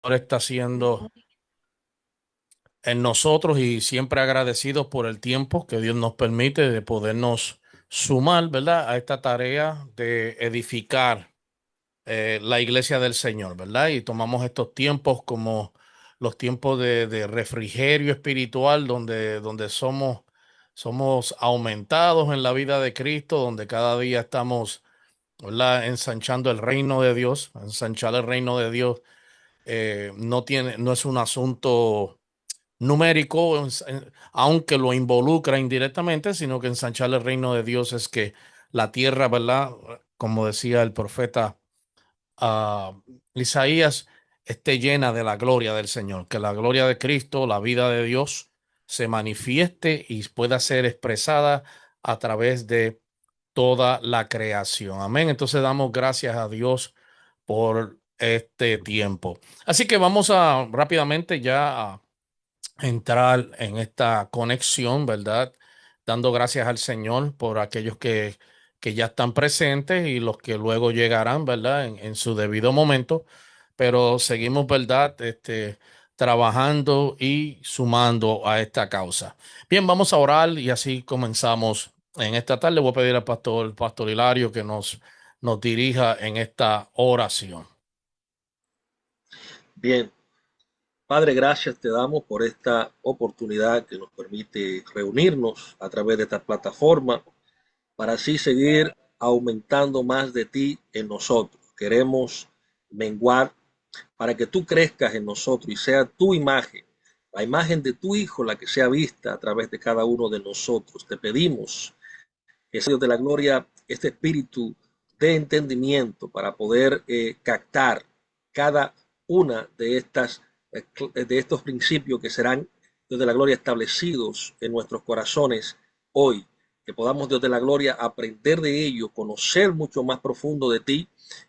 Está haciendo en nosotros y siempre agradecidos por el tiempo que Dios nos permite de podernos sumar, ¿verdad? A esta tarea de edificar la iglesia del Señor, ¿verdad? Y tomamos estos tiempos como los tiempos de refrigerio espiritual, donde somos aumentados en la vida de Cristo, donde cada día estamos, ¿verdad? Ensanchando el reino de Dios. Ensanchar el reino de Dios no es un asunto numérico, aunque lo involucra indirectamente, sino que ensanchar el reino de Dios es que la tierra, ¿verdad? Como decía el profeta Isaías, esté llena de la gloria del Señor, que la gloria de Cristo, la vida de Dios, se manifieste y pueda ser expresada a través de toda la creación. Amén. Entonces damos gracias a Dios por este tiempo. Así que vamos a rápidamente ya a entrar en esta conexión, ¿verdad? Dando gracias al Señor por aquellos que ya están presentes y los que luego llegarán, ¿verdad? En su debido momento. Pero seguimos, ¿verdad? Trabajando y sumando a esta causa. Bien, vamos a orar y así comenzamos en esta tarde. Voy a pedir al pastor Hilario, que nos dirija en esta oración. Bien, Padre, gracias te damos por esta oportunidad que nos permite reunirnos a través de esta plataforma para así seguir aumentando más de ti en nosotros. Queremos menguar para que tú crezcas en nosotros y sea tu imagen, la imagen de tu Hijo, la que sea vista a través de cada uno de nosotros. Te pedimos que sea Dios de la gloria, este espíritu de entendimiento para poder captar cada una de estos principios que serán, Dios de la gloria, establecidos en nuestros corazones hoy. Que podamos, Dios de la gloria, aprender de ello, conocer mucho más profundo de ti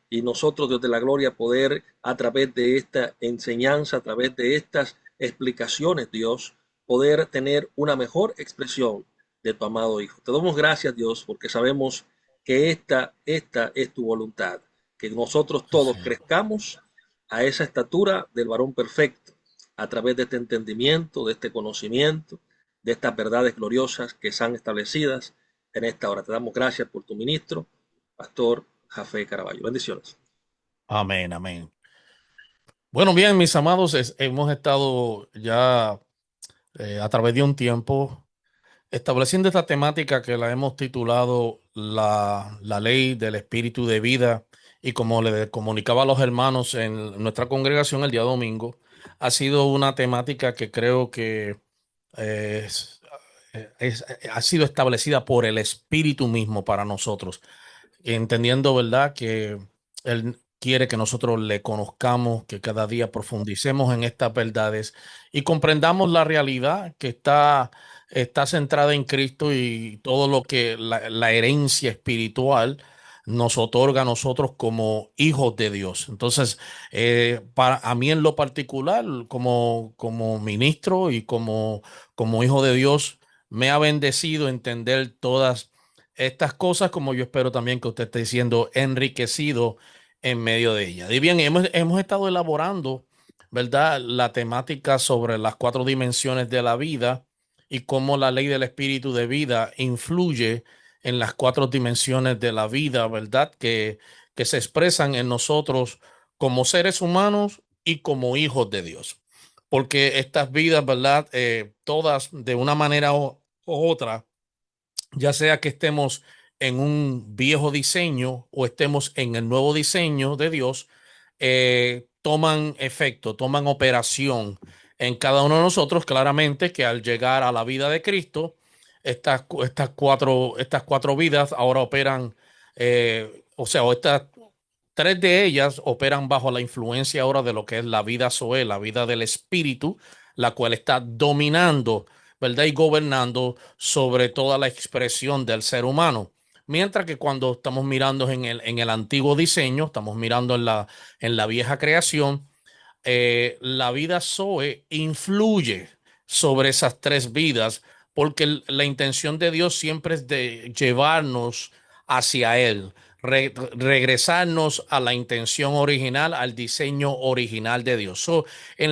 y nosotros, Dios de la gloria, poder a través de esta enseñanza, a través de estas explicaciones, Dios, poder tener una mejor expresión de tu amado Hijo. Te damos gracias, Dios, porque sabemos que esta es tu voluntad, que nosotros Sí, todos Señor. crezcamos a esa estatura del varón perfecto, a través de este entendimiento, de este conocimiento, de estas verdades gloriosas que están establecidas en esta hora. Te damos gracias por tu ministro, Pastor Jafé Caraballo. Bendiciones. Amén, amén. Bueno, bien, mis amados, hemos estado ya a través de un tiempo estableciendo esta temática que la hemos titulado la ley del espíritu de vida, y como le comunicaba a los hermanos en nuestra congregación el día domingo, ha sido una temática que creo que eh, es- ha sido establecida por el espíritu mismo para nosotros, entendiendo, ¿verdad?, que Él quiere que nosotros le conozcamos, que cada día profundicemos en estas verdades y comprendamos la realidad que está centrada en Cristo y todo lo que la herencia espiritual nos otorga a nosotros como hijos de Dios. Entonces, para a mí en lo particular, como ministro y como hijo de Dios, me ha bendecido entender todas estas cosas, como yo espero también que usted esté siendo enriquecido en medio de ella. Y bien, hemos estado elaborando, ¿verdad?, la temática sobre las cuatro dimensiones de la vida y cómo la ley del espíritu de vida influye en las cuatro dimensiones de la vida, ¿verdad?, que se expresan en nosotros como seres humanos y como hijos de Dios. Porque estas vidas, ¿verdad?, todas de una manera u otra, ya sea que estemos en un viejo diseño o estemos en el nuevo diseño de Dios, toman efecto, toman operación en cada uno de nosotros. Claramente que al llegar a la vida de Cristo, estas cuatro vidas ahora operan, o estas tres de ellas operan bajo la influencia ahora de lo que es la vida Zoe, la vida del Espíritu, la cual está dominando, ¿verdad?, y gobernando sobre toda la expresión del ser humano. Mientras que cuando estamos mirando en el antiguo diseño, estamos mirando en la vieja creación, la vida Zoe influye sobre esas tres vidas, porque la intención de Dios siempre es de llevarnos hacia Él, regresarnos a la intención original, al diseño original de Dios. So, en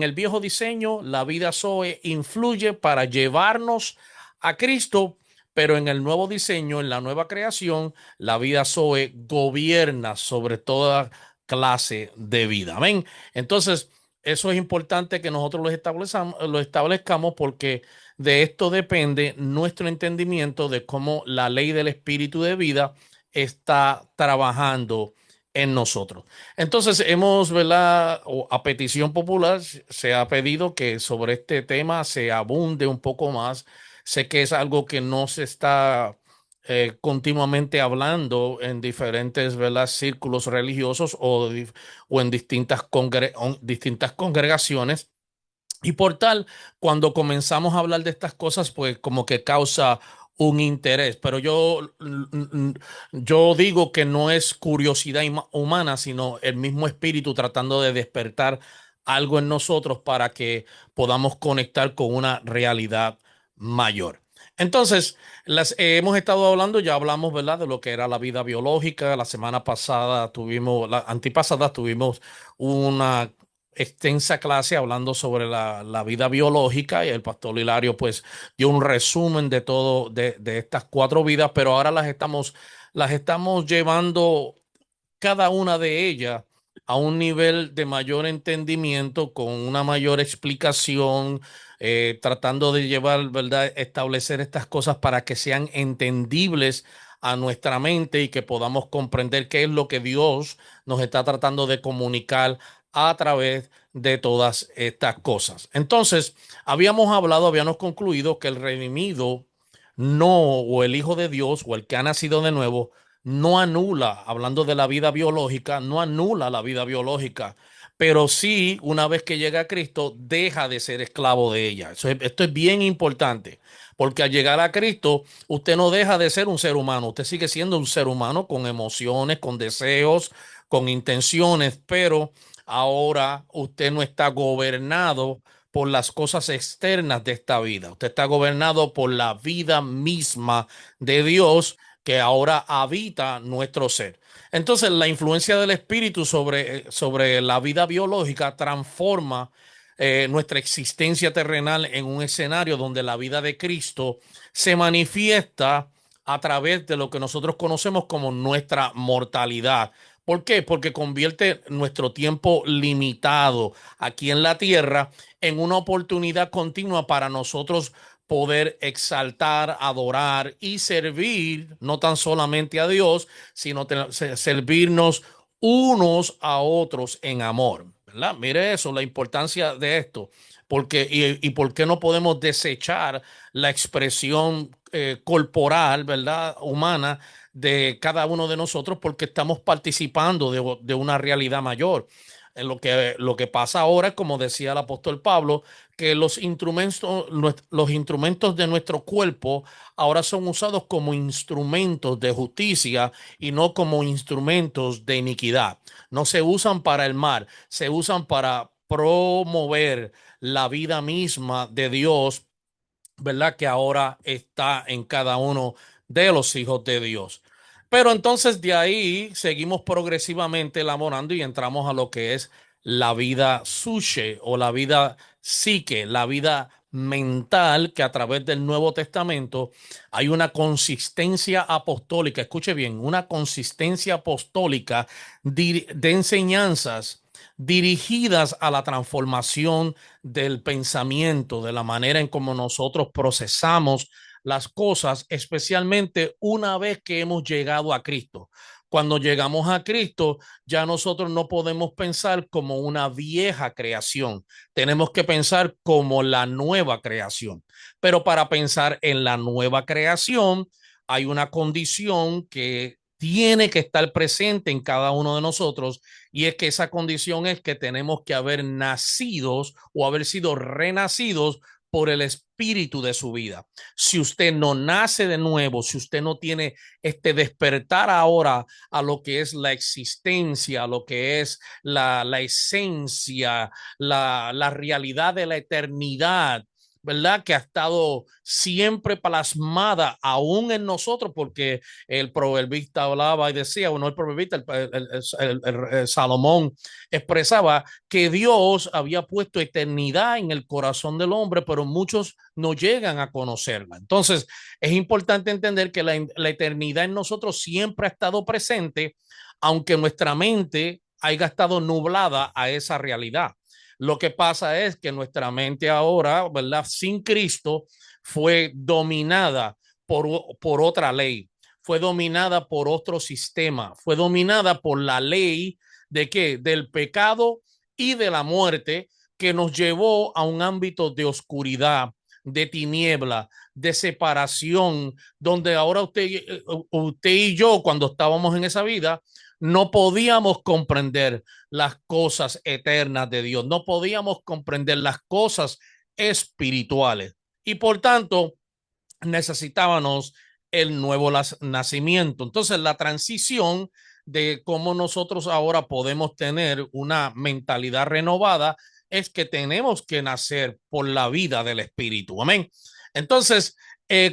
el viejo diseño, la vida Zoe influye para llevarnos a Cristo, pero en el nuevo diseño, en la nueva creación, la vida Zoe gobierna sobre toda clase de vida. Amén. Entonces, eso es importante que nosotros lo establezcamos porque de esto depende nuestro entendimiento de cómo la ley del espíritu de vida está trabajando en nosotros. Entonces, ¿verdad? O a petición popular, se ha pedido que sobre este tema se abunde un poco más. Sé que es algo que no se está continuamente hablando en diferentes, ¿verdad? Círculos religiosos o en distintas congregaciones. Y por tal, cuando comenzamos a hablar de estas cosas, pues como que causa un interés. Pero yo digo que no es curiosidad humana, sino el mismo espíritu tratando de despertar algo en nosotros para que podamos conectar con una realidad mayor. Entonces, hemos estado hablando, ya hablamos, ¿verdad?, de lo que era la vida biológica. La semana pasada la antipasada tuvimos una extensa clase hablando sobre la vida biológica y el pastor Hilario pues dio un resumen de todo de estas cuatro vidas, pero ahora las estamos llevando cada una de ellas a un nivel de mayor entendimiento, con una mayor explicación, tratando de llevar, ¿verdad?, establecer estas cosas para que sean entendibles a nuestra mente y que podamos comprender qué es lo que Dios nos está tratando de comunicar a través de todas estas cosas. Entonces, habíamos concluido que el redimido no, o el Hijo de Dios, o el que ha nacido de nuevo, no anula, hablando de la vida biológica, no anula la vida biológica, pero sí, una vez que llega a Cristo, deja de ser esclavo de ella. Esto es bien importante, porque al llegar a Cristo, usted no deja de ser un ser humano, usted sigue siendo un ser humano con emociones, con deseos, con intenciones, pero ahora usted no está gobernado por las cosas externas de esta vida, usted está gobernado por la vida misma de Dios que ahora habita nuestro ser. Entonces, la influencia del espíritu sobre la vida biológica transforma nuestra existencia terrenal en un escenario donde la vida de Cristo se manifiesta a través de lo que nosotros conocemos como nuestra mortalidad. ¿Por qué? Porque convierte nuestro tiempo limitado aquí en la tierra en una oportunidad continua para nosotros poder exaltar, adorar y servir no tan solamente a Dios, sino servirnos unos a otros en amor, ¿verdad? Mire eso, la importancia de esto, porque y por qué no podemos desechar la expresión corporal, ¿verdad?, humana de cada uno de nosotros, porque estamos participando de una realidad mayor. En lo que pasa ahora es, como decía el apóstol Pablo, que los instrumentos de nuestro cuerpo ahora son usados como instrumentos de justicia y no como instrumentos de iniquidad. No se usan para el mal, se usan para promover la vida misma de Dios, ¿verdad?, que ahora está en cada uno de los hijos de Dios. Pero entonces de ahí seguimos progresivamente elaborando y entramos a lo que es la vida suche o la vida psique, la vida mental, que a través del Nuevo Testamento hay una consistencia apostólica, escuche bien, una consistencia apostólica de enseñanzas dirigidas a la transformación del pensamiento, de la manera en cómo nosotros procesamos las cosas, especialmente una vez que hemos llegado a Cristo. Cuando llegamos a Cristo, ya nosotros no podemos pensar como una vieja creación, tenemos que pensar como la nueva creación. Pero para pensar en la nueva creación, hay una condición que tiene que estar presente en cada uno de nosotros, y es que esa condición es que tenemos que haber nacidos o haber sido renacidos por el espíritu de su vida. Si usted no nace de nuevo, si usted no tiene este despertar ahora a lo que es la existencia, a lo que es la esencia, la realidad de la eternidad, ¿verdad? Que ha estado siempre plasmada aún en nosotros, porque el proverbista hablaba y decía, o no el proverbista, el Salomón expresaba que Dios había puesto eternidad en el corazón del hombre, pero muchos no llegan a conocerla. Entonces, es importante entender que la eternidad en nosotros siempre ha estado presente, aunque nuestra mente haya estado nublada a esa realidad. Lo que pasa es que nuestra mente ahora, ¿verdad? Sin Cristo, fue dominada por otra ley, fue dominada por otro sistema, fue dominada por la ley de qué? Del pecado y de la muerte, que nos llevó a un ámbito de oscuridad, de tiniebla, de separación, donde ahora usted y yo, cuando estábamos en esa vida, no podíamos comprender las cosas eternas de Dios, no podíamos comprender las cosas espirituales y por tanto necesitábamos el nuevo nacimiento. Entonces la transición de cómo nosotros ahora podemos tener una mentalidad renovada es que tenemos que nacer por la vida del Espíritu. Amén. Entonces,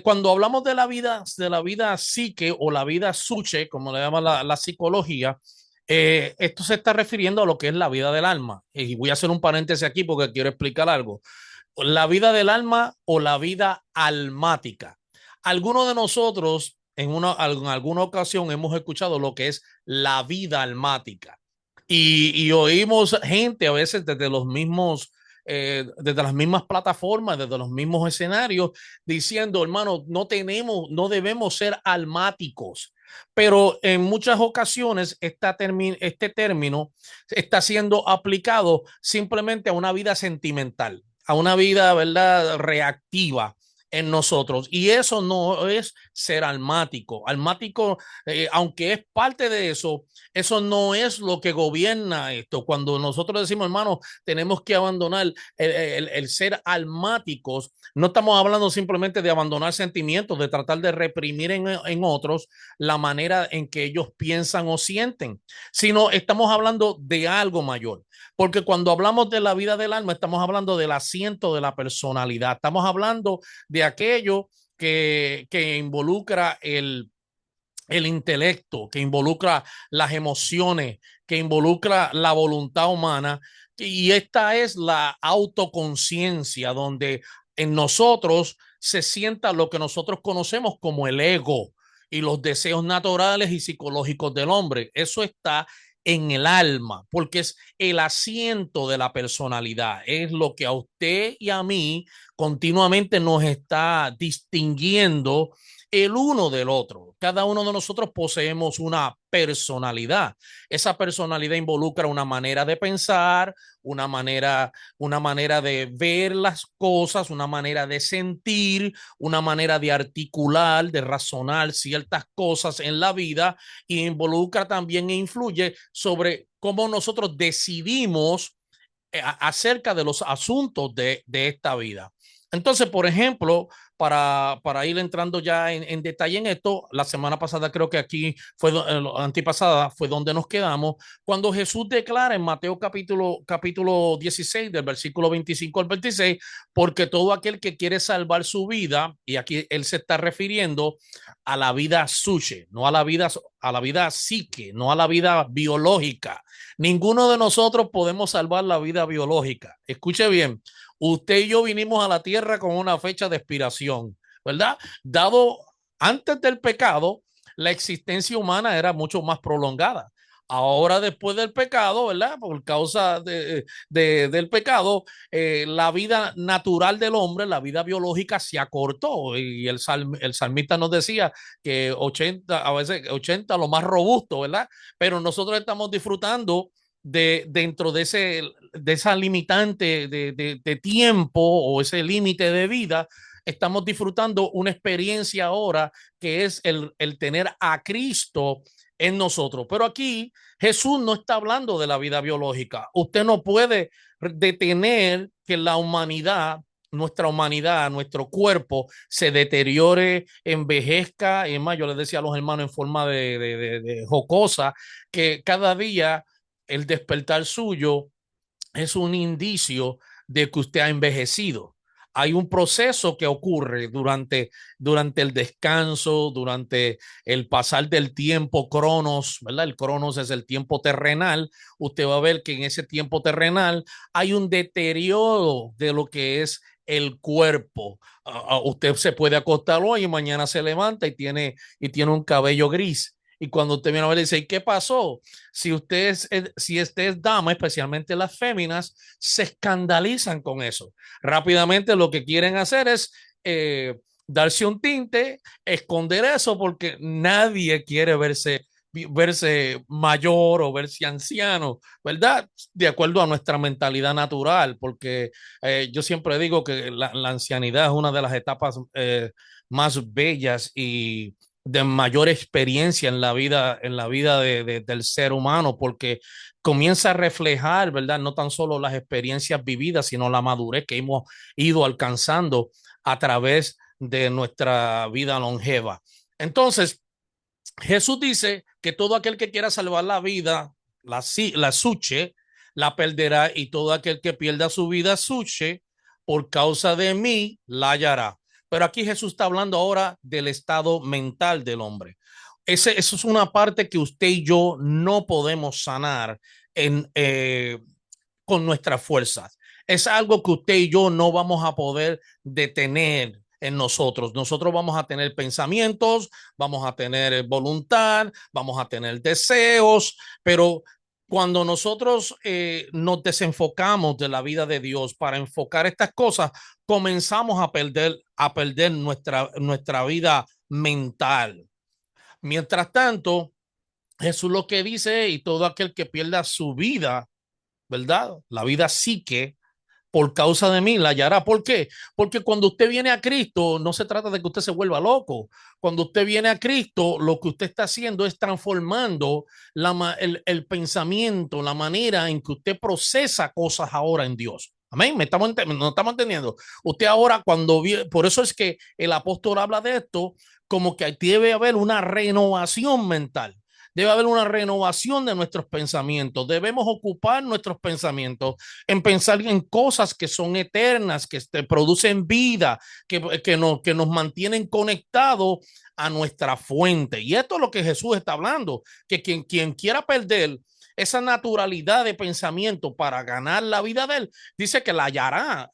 cuando hablamos de la vida psique o la vida suche, como le llama la psicología, esto se está refiriendo a lo que es la vida del alma. Y voy a hacer un paréntesis aquí porque quiero explicar algo. La vida del alma o la vida almática. Algunos de nosotros en alguna ocasión hemos escuchado lo que es la vida almática y oímos gente a veces desde las mismas plataformas, desde los mismos escenarios, diciendo, hermano, no debemos ser almáticos. Pero en muchas ocasiones este término está siendo aplicado simplemente a una vida sentimental, a una vida, ¿verdad?, reactiva en nosotros. Y eso no es ser almático. Almático, aunque es parte de eso no es lo que gobierna esto. Cuando nosotros decimos, hermano, tenemos que abandonar el ser almáticos, no estamos hablando simplemente de abandonar sentimientos, de tratar de reprimir en otros la manera en que ellos piensan o sienten, sino estamos hablando de algo mayor. Porque cuando hablamos de la vida del alma, estamos hablando del asiento de la personalidad, estamos hablando de aquello que involucra el intelecto, que involucra las emociones, que involucra la voluntad humana. Y esta es la autoconciencia, donde en nosotros se sienta lo que nosotros conocemos como el ego y los deseos naturales y psicológicos del hombre. Eso está en el alma, porque es el asiento de la personalidad, es lo que a usted y a mí continuamente nos está distinguiendo el uno del otro. Cada uno de nosotros poseemos una personalidad. Esa personalidad involucra una manera de pensar, una manera de ver las cosas, una manera de sentir, una manera de articular, de razonar ciertas cosas en la vida, y involucra también e influye sobre cómo nosotros decidimos acerca de los asuntos de esta vida. Entonces, por ejemplo, para ir entrando ya en detalle en esto, la semana pasada creo que aquí fue, antipasada fue donde nos quedamos, cuando Jesús declara en Mateo capítulo 16, del versículo 25 al 26, porque todo aquel que quiere salvar su vida, y aquí él se está refiriendo a la vida suche, no a la vida psique, no a la vida biológica. Ninguno de nosotros podemos salvar la vida biológica. Escuche bien, usted y yo vinimos a la tierra con una fecha de expiración, ¿verdad? Dado antes del pecado, la existencia humana era mucho más prolongada. Ahora, después del pecado, ¿verdad? Por causa del pecado, la vida natural del hombre, la vida biológica se acortó. Y el salmista nos decía que 80, a veces 80 lo más robusto, ¿verdad? Pero nosotros estamos disfrutando dentro de esa limitante de tiempo o ese límite de vida, estamos disfrutando una experiencia ahora que es el tener a Cristo en nosotros. Pero aquí Jesús no está hablando de la vida biológica. Usted no puede detener que la humanidad, nuestra humanidad, nuestro cuerpo se deteriore, envejezca. Es más, yo les decía a los hermanos en forma de jocosa que cada día el despertar suyo es un indicio de que usted ha envejecido. hay un proceso que ocurre durante el descanso, durante el pasar del tiempo cronos, ¿verdad? El cronos es el tiempo terrenal. Usted va a ver que en ese tiempo terrenal hay un deterioro de lo que es el cuerpo. Usted se puede acostar hoy y mañana se levanta y tiene un cabello gris. Y cuando usted viene a ver, dice, ¿y qué pasó? Si usted es dama, especialmente las féminas, se escandalizan con eso. Rápidamente lo que quieren hacer es darse un tinte, esconder eso, porque nadie quiere verse mayor o verse anciano, ¿verdad? De acuerdo a nuestra mentalidad natural, porque yo siempre digo que la ancianidad es una de las etapas más bellas y de mayor experiencia en la vida del ser humano, porque comienza a reflejar, ¿verdad? No tan solo las experiencias vividas, sino la madurez que hemos ido alcanzando a través de nuestra vida longeva. Entonces, Jesús dice que todo aquel que quiera salvar la vida, la suche, la perderá, y todo aquel que pierda su vida, suche, por causa de mí, la hallará. Pero aquí Jesús está hablando ahora del estado mental del hombre. Eso es una parte que usted y yo no podemos sanar en, con nuestras fuerzas. Es algo que usted y yo no vamos a poder detener en nosotros. Nosotros vamos a tener pensamientos, vamos a tener voluntad, vamos a tener deseos, pero cuando nosotros nos desenfocamos de la vida de Dios para enfocar estas cosas, comenzamos a perder nuestra vida mental. Mientras tanto, Jesús lo que dice, y todo aquel que pierda su vida, ¿verdad? La vida psique, por causa de mí la hallará. ¿Por qué? Porque cuando usted viene a Cristo, no se trata de que usted se vuelva loco. Cuando usted viene a Cristo, lo que usted está haciendo es transformando el pensamiento, la manera en que usted procesa cosas ahora en Dios. Amén. No estamos entendiendo. Usted ahora, por eso es que el apóstol habla de esto, como que debe haber una renovación mental. Debe haber una renovación de nuestros pensamientos. Debemos ocupar nuestros pensamientos en pensar en cosas que son eternas, que producen vida, que nos mantienen conectados a nuestra fuente. Y esto es lo que Jesús está hablando, que quien quiera perder esa naturalidad de pensamiento para ganar la vida de él, dice que la hallará.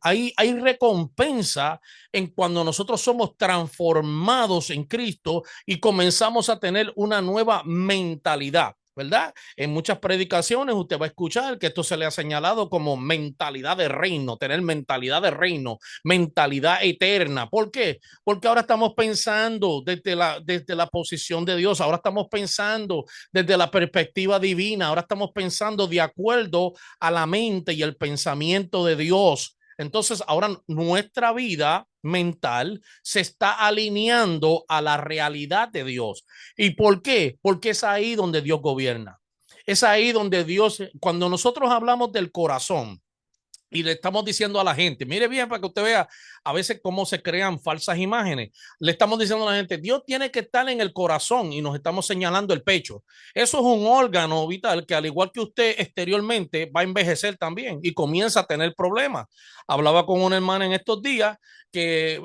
Hay recompensa en cuando nosotros somos transformados en Cristo y comenzamos a tener una nueva mentalidad, ¿verdad? En muchas predicaciones usted va a escuchar que esto se le ha señalado como mentalidad de reino, tener mentalidad de reino, mentalidad eterna. ¿Por qué? Porque ahora estamos pensando desde la posición de Dios, ahora estamos pensando desde la perspectiva divina, ahora estamos pensando de acuerdo a la mente y el pensamiento de Dios. Entonces, ahora nuestra vida mental se está alineando a la realidad de Dios. ¿Y por qué? Porque es ahí donde Dios gobierna. Es ahí donde Dios, cuando nosotros hablamos del corazón, y le estamos diciendo a la gente, mire bien para que usted vea a veces cómo se crean falsas imágenes. Le estamos diciendo a la gente, Dios tiene que estar en el corazón, y nos estamos señalando el pecho. Eso es un órgano vital que, al igual que usted exteriormente, va a envejecer también y comienza a tener problemas. Hablaba con una hermana en estos días que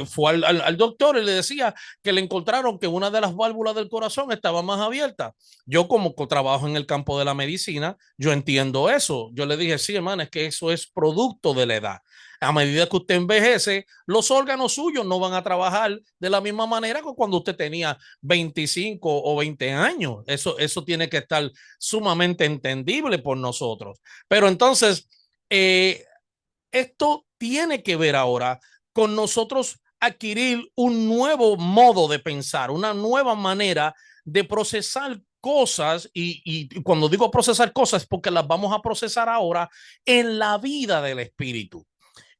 fue al doctor y le decía que le encontraron que una de las válvulas del corazón estaba más abierta. Yo, como trabajo en el campo de la medicina, yo entiendo eso. Yo le dije, sí, hermano, es que eso es producto de la edad. A medida que usted envejece, los órganos suyos no van a trabajar de la misma manera que cuando usted tenía 25 o 20 años. Eso tiene que estar sumamente entendible por nosotros. Pero entonces, esto tiene que ver ahora con nosotros adquirir un nuevo modo de pensar, una nueva manera de procesar cosas, y cuando digo procesar cosas es porque las vamos a procesar ahora en la vida del espíritu.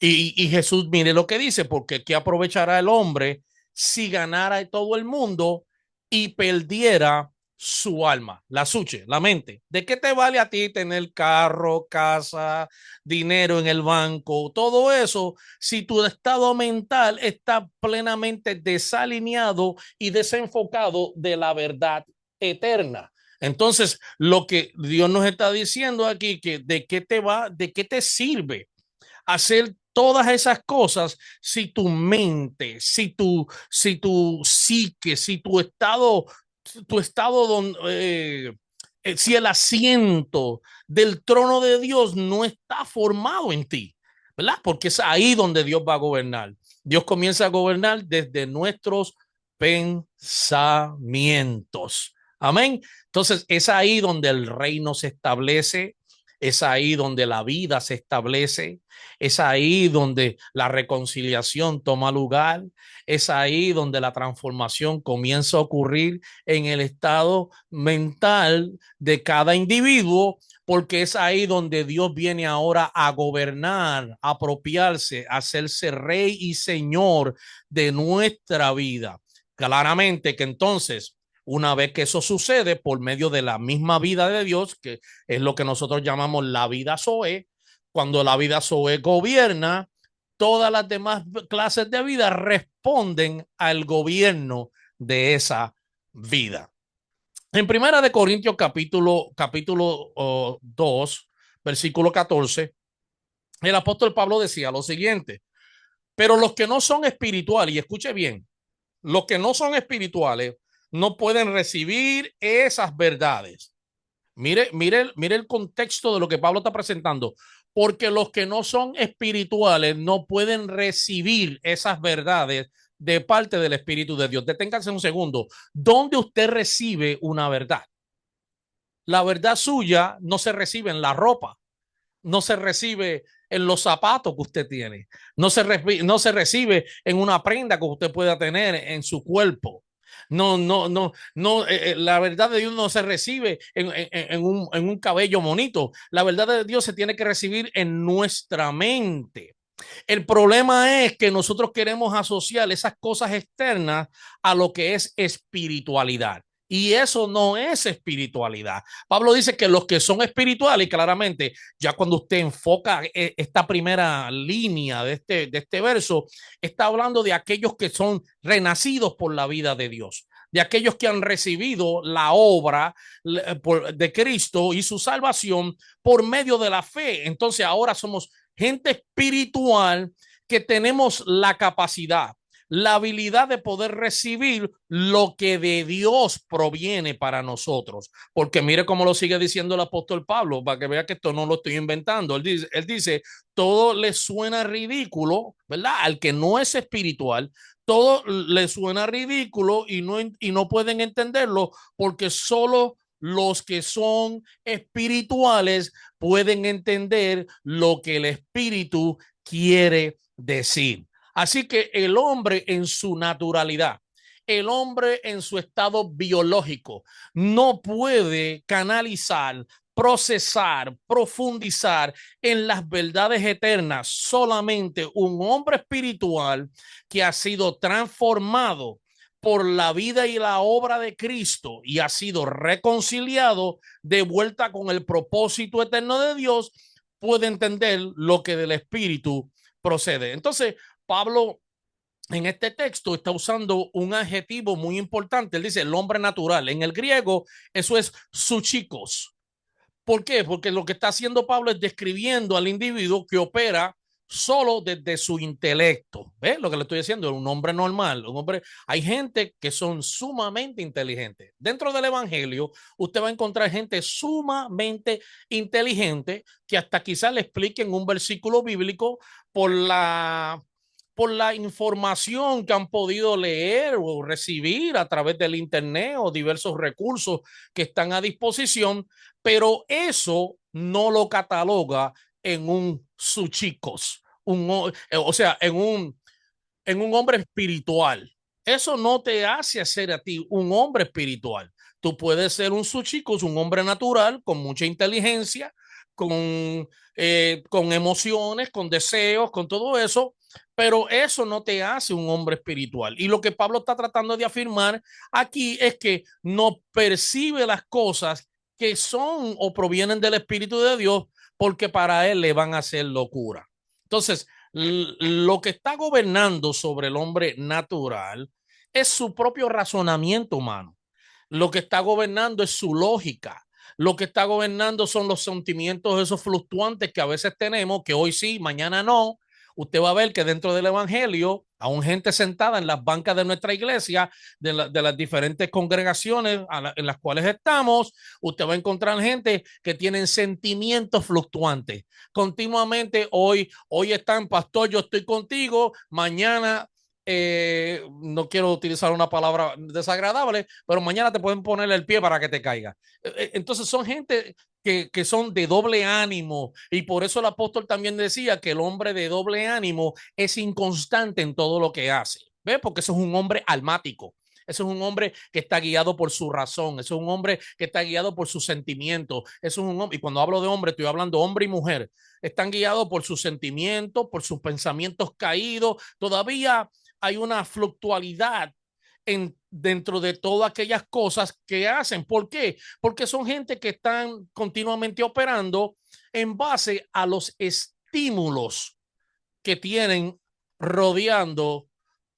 Y Jesús, mire lo que dice, porque ¿qué aprovechará el hombre si ganara todo el mundo y perdiera su alma, la suche, la mente? ¿De qué te vale a ti tener carro, casa, dinero en el banco, todo eso, si tu estado mental está plenamente desalineado y desenfocado de la verdad eterna? Entonces, lo que Dios nos está diciendo aquí, que de qué te sirve hacer todas esas cosas si tu mente, si tu psique, si tu estado si el asiento del trono de Dios no está formado en ti, ¿verdad? Porque es ahí donde Dios va a gobernar. Dios comienza a gobernar desde nuestros pensamientos. Amén. Entonces es ahí donde el reino se establece, es ahí donde la vida se establece, es ahí donde la reconciliación toma lugar, es ahí donde la transformación comienza a ocurrir en el estado mental de cada individuo, porque es ahí donde Dios viene ahora a gobernar, a apropiarse, a hacerse rey y señor de nuestra vida. Claramente que entonces, una vez que eso sucede por medio de la misma vida de Dios, que es lo que nosotros llamamos la vida Zoe, cuando la vida Zoe gobierna, todas las demás clases de vida responden al gobierno de esa vida. En Primera de Corintios capítulo 2, versículo 14, el apóstol Pablo decía lo siguiente: pero los que no son espirituales, y escuche bien, los que no son espirituales no pueden recibir esas verdades. Mire el contexto de lo que Pablo está presentando. Porque los que no son espirituales no pueden recibir esas verdades de parte del Espíritu de Dios. Deténganse un segundo. ¿Dónde usted recibe una verdad? La verdad suya no se recibe en la ropa, no se recibe en los zapatos que usted tiene, no se recibe en una prenda que usted pueda tener en su cuerpo. No, la verdad de Dios no se recibe en un cabello bonito. La verdad de Dios se tiene que recibir en nuestra mente. El problema es que nosotros queremos asociar esas cosas externas a lo que es espiritualidad. Y eso no es espiritualidad. Pablo dice que los que son espirituales, y claramente, ya cuando usted enfoca esta primera línea de este verso, está hablando de aquellos que son renacidos por la vida de Dios, de aquellos que han recibido la obra de Cristo y su salvación por medio de la fe. Entonces ahora somos gente espiritual que tenemos la capacidad, la habilidad de poder recibir lo que de Dios proviene para nosotros. Porque mire cómo lo sigue diciendo el apóstol Pablo, para que vea que esto no lo estoy inventando. Él dice, todo le suena ridículo, ¿verdad? Al que no es espiritual, todo le suena ridículo y no pueden entenderlo porque solo los que son espirituales pueden entender lo que el espíritu quiere decir. Así que el hombre en su naturalidad, el hombre en su estado biológico, no puede canalizar, procesar, profundizar en las verdades eternas. Solamente un hombre espiritual que ha sido transformado por la vida y la obra de Cristo y ha sido reconciliado de vuelta con el propósito eterno de Dios, puede entender lo que del Espíritu procede. Entonces, Pablo en este texto está usando un adjetivo muy importante. Él dice el hombre natural. En el griego, eso es suchikos. ¿Por qué? Porque lo que está haciendo Pablo es describiendo al individuo que opera solo desde su intelecto. ¿Ves lo que le estoy diciendo? Un hombre normal, un hombre. Hay gente que son sumamente inteligentes. Dentro del evangelio, usted va a encontrar gente sumamente inteligente que hasta quizás le expliquen un versículo bíblico por por la información que han podido leer o recibir a través del internet o diversos recursos que están a disposición, pero eso no lo cataloga en un suchicos, o sea, en un hombre espiritual. Eso no te hace hacer a ti un hombre espiritual. Tú puedes ser un suchicos, un hombre natural con mucha inteligencia, con emociones, con deseos, con todo eso, pero eso no te hace un hombre espiritual. Y lo que Pablo está tratando de afirmar aquí es que no percibe las cosas que son o provienen del Espíritu de Dios porque para él le van a hacer locura. Entonces, lo que está gobernando sobre el hombre natural es su propio razonamiento humano. Lo que está gobernando es su lógica. Lo que está gobernando son los sentimientos esos fluctuantes que a veces tenemos, que hoy sí, mañana no. usted va a ver que dentro del evangelio, aún gente sentada en las bancas de nuestra iglesia, de las diferentes congregaciones en las cuales estamos, usted va a encontrar gente que tienen sentimientos fluctuantes. Continuamente, hoy están, pastor, yo estoy contigo, mañana no quiero utilizar una palabra desagradable, pero mañana te pueden poner el pie para que te caiga. Entonces son gente que son de doble ánimo, y por eso el apóstol también decía que el hombre de doble ánimo es inconstante en todo lo que hace. ¿Ve? Porque eso es un hombre almático. Eso es un hombre que está guiado por su razón. Eso es un hombre que está guiado por sus sentimientos. Eso es un hombre, y cuando hablo de hombre, estoy hablando hombre y mujer. Están guiados por sus sentimientos, por sus pensamientos caídos. Todavía hay una fluctualidad dentro de todas aquellas cosas que hacen. ¿Por qué? Porque son gente que están continuamente operando en base a los estímulos que tienen rodeando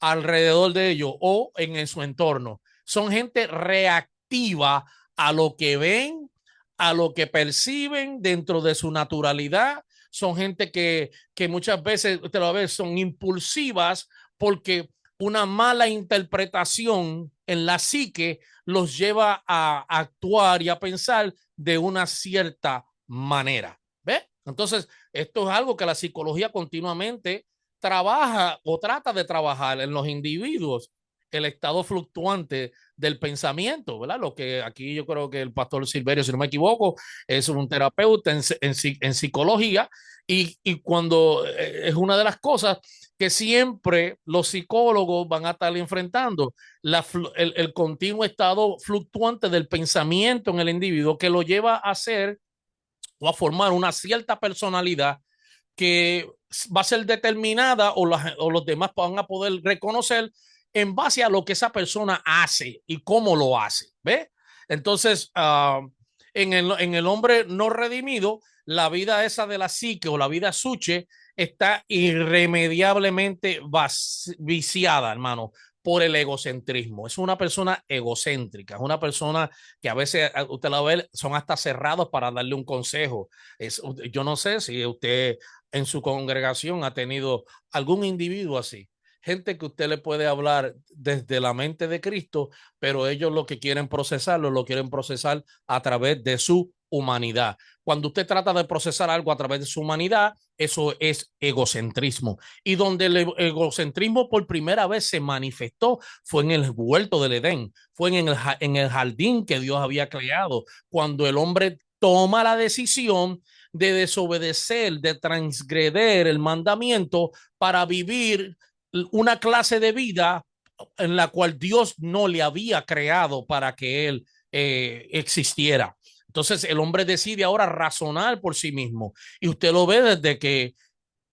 alrededor de ellos o en su entorno. Son gente reactiva a lo que ven, a lo que perciben dentro de su naturalidad. Son gente que muchas veces, usted lo ve, son impulsivas porque una mala interpretación en la psique los lleva a actuar y a pensar de una cierta manera. ¿Ve? Entonces, esto es algo que la psicología continuamente trabaja o trata de trabajar en los individuos, el estado fluctuante del pensamiento, ¿verdad? Lo que aquí yo creo que el pastor Silverio, si no me equivoco, es un terapeuta en psicología, y cuando es una de las cosas que siempre los psicólogos van a estar enfrentando, el continuo estado fluctuante del pensamiento en el individuo que lo lleva a hacer o a formar una cierta personalidad que va a ser determinada o los demás van a poder reconocer en base a lo que esa persona hace y cómo lo hace. ¿Ve? Entonces, en el hombre no redimido, la vida esa de la psique o la vida suche está irremediablemente viciada, hermano, por el egocentrismo. Es una persona egocéntrica, es una persona que a veces usted la ve, son hasta cerrados para darle un consejo. Yo no sé si usted en su congregación ha tenido algún individuo así. Gente que usted le puede hablar desde la mente de Cristo, pero ellos lo que quieren procesarlo, lo quieren procesar a través de su humanidad. Cuando usted trata de procesar algo a través de su humanidad, eso es egocentrismo. Y donde el egocentrismo por primera vez se manifestó fue en el huerto del Edén, fue en el jardín que Dios había creado, cuando el hombre toma la decisión de desobedecer, de transgreder el mandamiento para vivir una clase de vida en la cual Dios no le había creado para que él existiera. Entonces el hombre decide ahora razonar por sí mismo, y usted lo ve desde que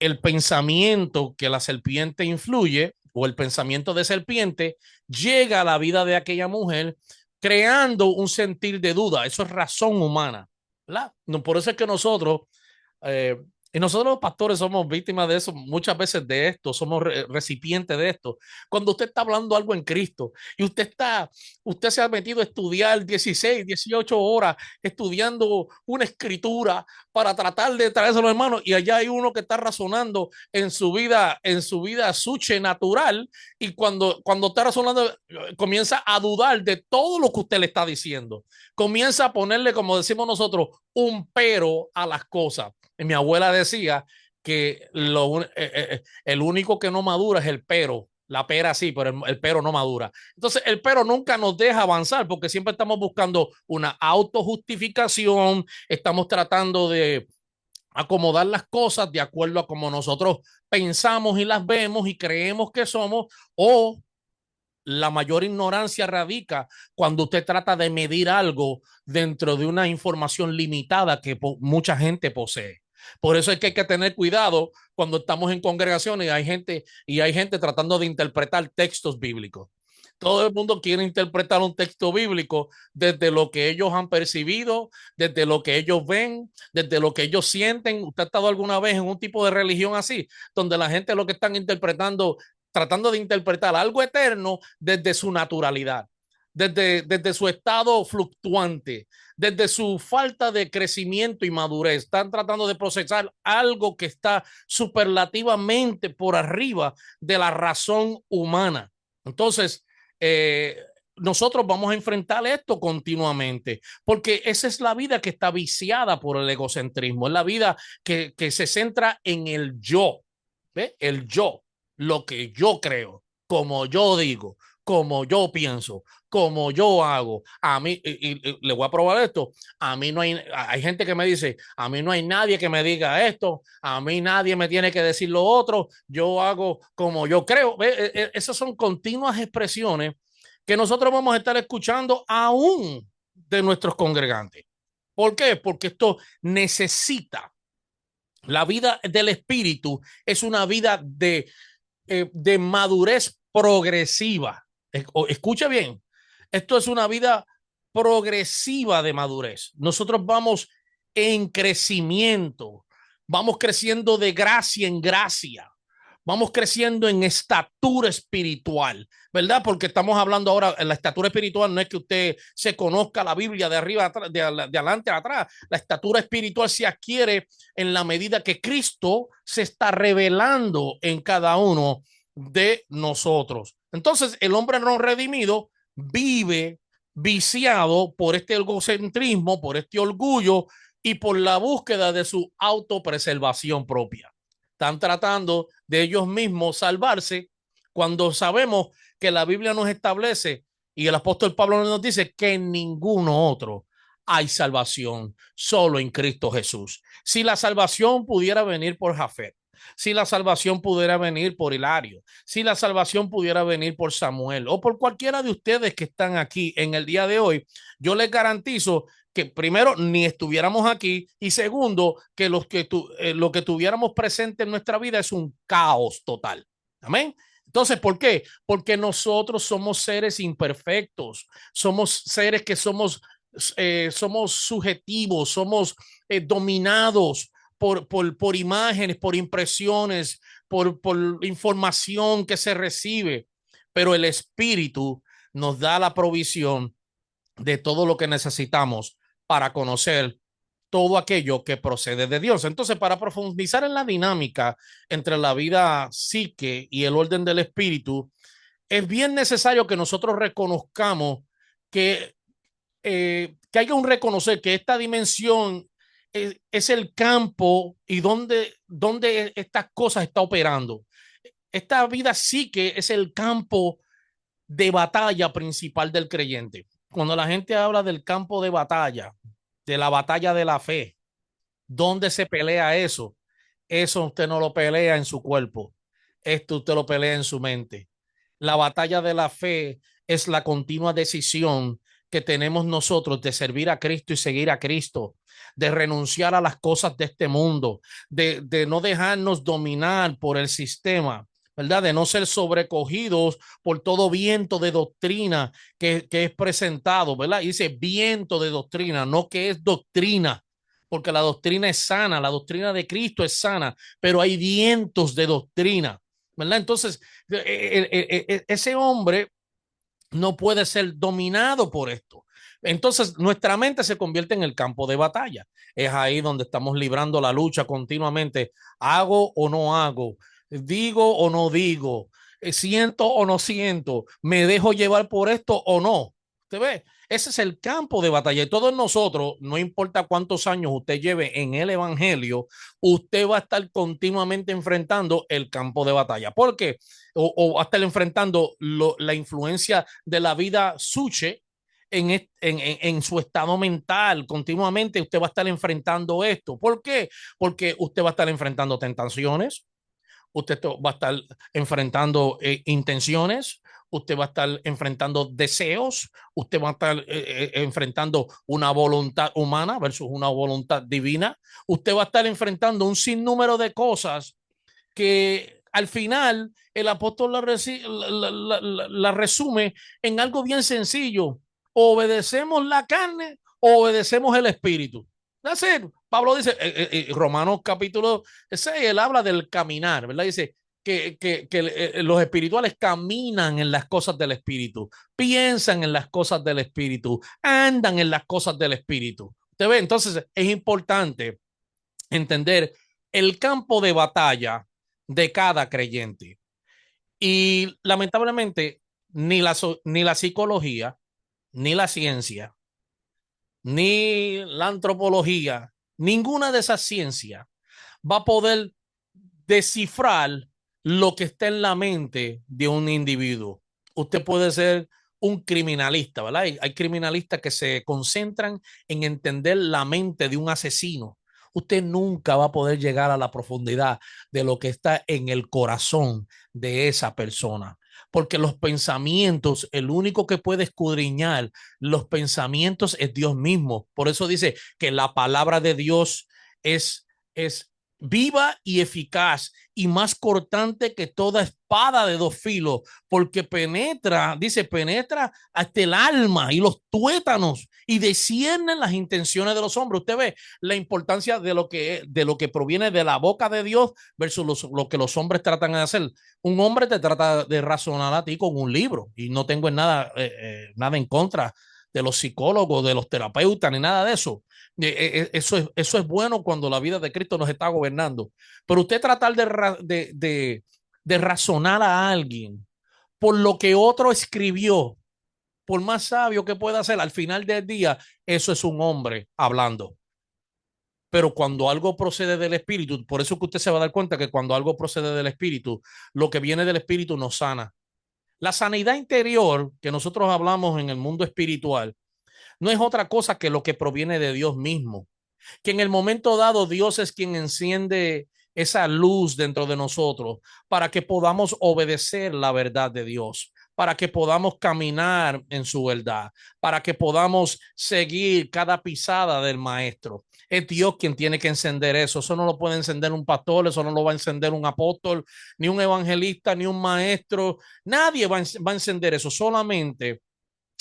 el pensamiento que la serpiente influye o el pensamiento de serpiente llega a la vida de aquella mujer creando un sentir de duda. Eso es razón humana, ¿verdad? No, por eso es que nosotros eh, y nosotros los pastores somos víctimas de eso, muchas veces de esto, somos recipientes de esto. Cuando usted está hablando algo en Cristo y usted se ha metido a estudiar 16, 18 horas estudiando una escritura para tratar de traerse a los hermanos, y allá hay uno que está razonando en su vida suche natural, y cuando está razonando comienza a dudar de todo lo que usted le está diciendo. Comienza a ponerle, como decimos nosotros, un pero a las cosas. Y mi abuela decía que el único que no madura es el pero. La pera sí, pero el pero no madura. Entonces, el pero nunca nos deja avanzar porque siempre estamos buscando una autojustificación, estamos tratando de acomodar las cosas de acuerdo a como nosotros pensamos y las vemos y creemos que somos, o la mayor ignorancia radica cuando usted trata de medir algo dentro de una información limitada que mucha gente posee. Por eso es que hay que tener cuidado cuando estamos en congregaciones y hay gente tratando de interpretar textos bíblicos. Todo el mundo quiere interpretar un texto bíblico desde lo que ellos han percibido, desde lo que ellos ven, desde lo que ellos sienten. ¿Usted ha estado alguna vez en un tipo de religión así, donde la gente lo que están interpretando, tratando de interpretar algo eterno desde su naturalidad? desde su estado fluctuante, desde su falta de crecimiento y madurez. Están tratando de procesar algo que está superlativamente por arriba de la razón humana. Entonces, nosotros vamos a enfrentar esto continuamente, porque esa es la vida que está viciada por el egocentrismo, es la vida que se centra en el yo, ¿ve? El yo, lo que yo creo, como yo digo, como yo pienso, como yo hago. A mí, y le voy a probar esto, a mí no hay gente que me dice, a mí no hay nadie que me diga esto, a mí nadie me tiene que decir lo otro, yo hago como yo creo. Esas son continuas expresiones que nosotros vamos a estar escuchando aún de nuestros congregantes. ¿Por qué? Porque esto necesita, la vida del espíritu es una vida de madurez progresiva. Escucha bien, esto es una vida progresiva de madurez. Nosotros vamos en crecimiento, vamos creciendo de gracia en gracia, vamos creciendo en estatura espiritual, ¿verdad? Porque estamos hablando ahora, la estatura espiritual no es que usted se conozca la Biblia de arriba, de adelante a atrás. La estatura espiritual se adquiere en la medida que Cristo se está revelando en cada uno de nosotros. Entonces, el hombre no redimido vive viciado por este egocentrismo, por este orgullo y por la búsqueda de su autopreservación propia. Están tratando de ellos mismos salvarse cuando sabemos que la Biblia nos establece y el apóstol Pablo nos dice que en ninguno otro hay salvación, solo en Cristo Jesús. Si la salvación pudiera venir por Jafet, si la salvación pudiera venir por Hilario, si la salvación pudiera venir por Samuel o por cualquiera de ustedes que están aquí en el día de hoy, yo les garantizo que primero ni estuviéramos aquí y segundo que lo que tuviéramos presente en nuestra vida es un caos total. Amén. Entonces, ¿por qué? Porque nosotros somos seres imperfectos, somos seres que somos subjetivos, somos dominados por imágenes, por impresiones, por información que se recibe, pero el Espíritu nos da la provisión de todo lo que necesitamos para conocer todo aquello que procede de Dios. Entonces, para profundizar en la dinámica entre la vida psique y el orden del espíritu, es bien necesario que nosotros reconozcamos que haya un reconocer que esta dimensión es el campo y donde estas cosas están operando. Esta vida psique es el campo de batalla principal del creyente. Cuando la gente habla del campo de batalla, de la batalla de la fe, ¿dónde se pelea eso? Eso usted no lo pelea en su cuerpo, esto usted lo pelea en su mente. La batalla de la fe es la continua decisión que tenemos nosotros de servir a Cristo y seguir a Cristo, de renunciar a las cosas de este mundo, de no dejarnos dominar por el sistema, ¿verdad? De no ser sobrecogidos por todo viento de doctrina que es presentado, ¿verdad? Y dice viento de doctrina, no que es doctrina, porque la doctrina es sana, la doctrina de Cristo es sana, pero hay vientos de doctrina, ¿verdad? Entonces, ese hombre no puede ser dominado por esto. Entonces, nuestra mente se convierte en el campo de batalla. Es ahí donde estamos librando la lucha continuamente. ¿Hago o no hago? ¿Digo o no digo? ¿Siento o no siento? ¿Me dejo llevar por esto o no? ¿Usted ve? Ese es el campo de batalla. Y todos nosotros, no importa cuántos años usted lleve en el evangelio, usted va a estar continuamente enfrentando el campo de batalla. ¿Por qué? O va a estar enfrentando la influencia de la vida suche en su estado mental. Continuamente usted va a estar enfrentando esto. ¿Por qué? Porque usted va a estar enfrentando tentaciones, usted va a estar enfrentando intenciones, usted va a estar enfrentando deseos, usted va a estar enfrentando una voluntad humana versus una voluntad divina, usted va a estar enfrentando un sinnúmero de cosas que al final el apóstol la resume en algo bien sencillo. Obedecemos la carne o obedecemos el espíritu. That's it. Pablo dice, Romanos capítulo 6, él habla del caminar, ¿verdad? Dice los espirituales caminan en las cosas del espíritu, piensan en las cosas del espíritu, andan en las cosas del espíritu. ¿Usted ve? Entonces es importante entender el campo de batalla de cada creyente. Y lamentablemente ni la psicología, ni la ciencia, ni la antropología, ninguna de esas ciencias va a poder descifrar lo que está en la mente de un individuo. Usted puede ser un criminalista, ¿verdad? Hay criminalistas que se concentran en entender la mente de un asesino. Usted nunca va a poder llegar a la profundidad de lo que está en el corazón de esa persona. Porque los pensamientos, el único que puede escudriñar los pensamientos es Dios mismo. Por eso dice que la palabra de Dios es viva y eficaz y más cortante que toda espada de dos filos, porque penetra, dice, penetra hasta el alma y los tuétanos y discierne las intenciones de los hombres. Usted ve la importancia de lo que proviene de la boca de Dios versus lo que los hombres tratan de hacer. Un hombre te trata de razonar a ti con un libro y no tengo nada en contra de los psicólogos, de los terapeutas, ni nada de eso. Eso es bueno cuando la vida de Cristo nos está gobernando. Pero usted tratar de razonar a alguien por lo que otro escribió, por más sabio que pueda ser, al final del día, eso es un hombre hablando. Pero cuando algo procede del espíritu, por eso que usted se va a dar cuenta que cuando algo procede del espíritu, lo que viene del espíritu nos sana. La sanidad interior que nosotros hablamos en el mundo espiritual no es otra cosa que lo que proviene de Dios mismo, que en el momento dado Dios es quien enciende esa luz dentro de nosotros para que podamos obedecer la verdad de Dios, para que podamos caminar en su verdad, para que podamos seguir cada pisada del maestro. Es Dios quien tiene que encender eso. Eso no lo puede encender un pastor, eso no lo va a encender un apóstol, ni un evangelista, ni un maestro. Nadie va a encender eso, solamente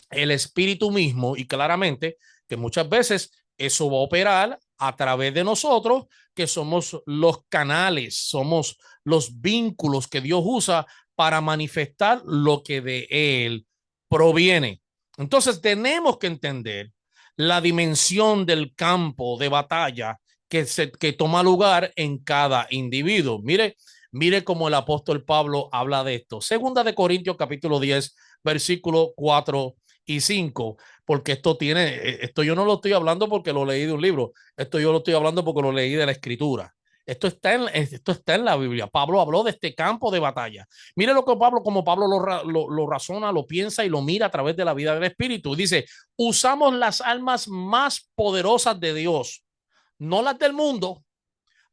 el espíritu mismo, y claramente que muchas veces eso va a operar a través de nosotros, que somos los canales, somos los vínculos que Dios usa para manifestar lo que de Él proviene. Entonces tenemos que entender la dimensión del campo de batalla que toma lugar en cada individuo. Mire cómo el apóstol Pablo habla de esto. Segunda de Corintios capítulo 10, versículo 4 y 5, porque esto yo no lo estoy hablando porque lo leí de un libro, esto yo lo estoy hablando porque lo leí de la escritura. Esto está en la Biblia. Pablo habló de este campo de batalla. Mire lo que como Pablo lo razona, lo piensa y lo mira a través de la vida del Espíritu. Dice, usamos las almas más poderosas de Dios, no las del mundo,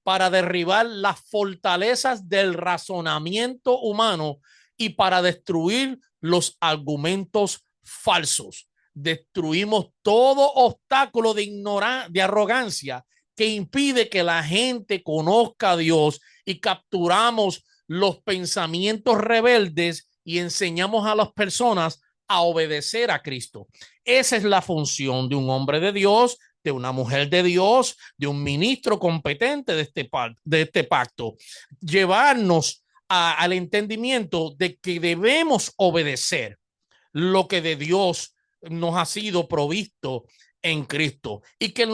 para derribar las fortalezas del razonamiento humano y para destruir los argumentos falsos. Destruimos todo obstáculo de arrogancia que impide que la gente conozca a Dios y capturamos los pensamientos rebeldes y enseñamos a las personas a obedecer a Cristo. Esa es la función de un hombre de Dios, de una mujer de Dios, de un ministro competente de este pacto. Llevarnos al entendimiento de que debemos obedecer lo que de Dios nos ha sido provisto en Cristo y que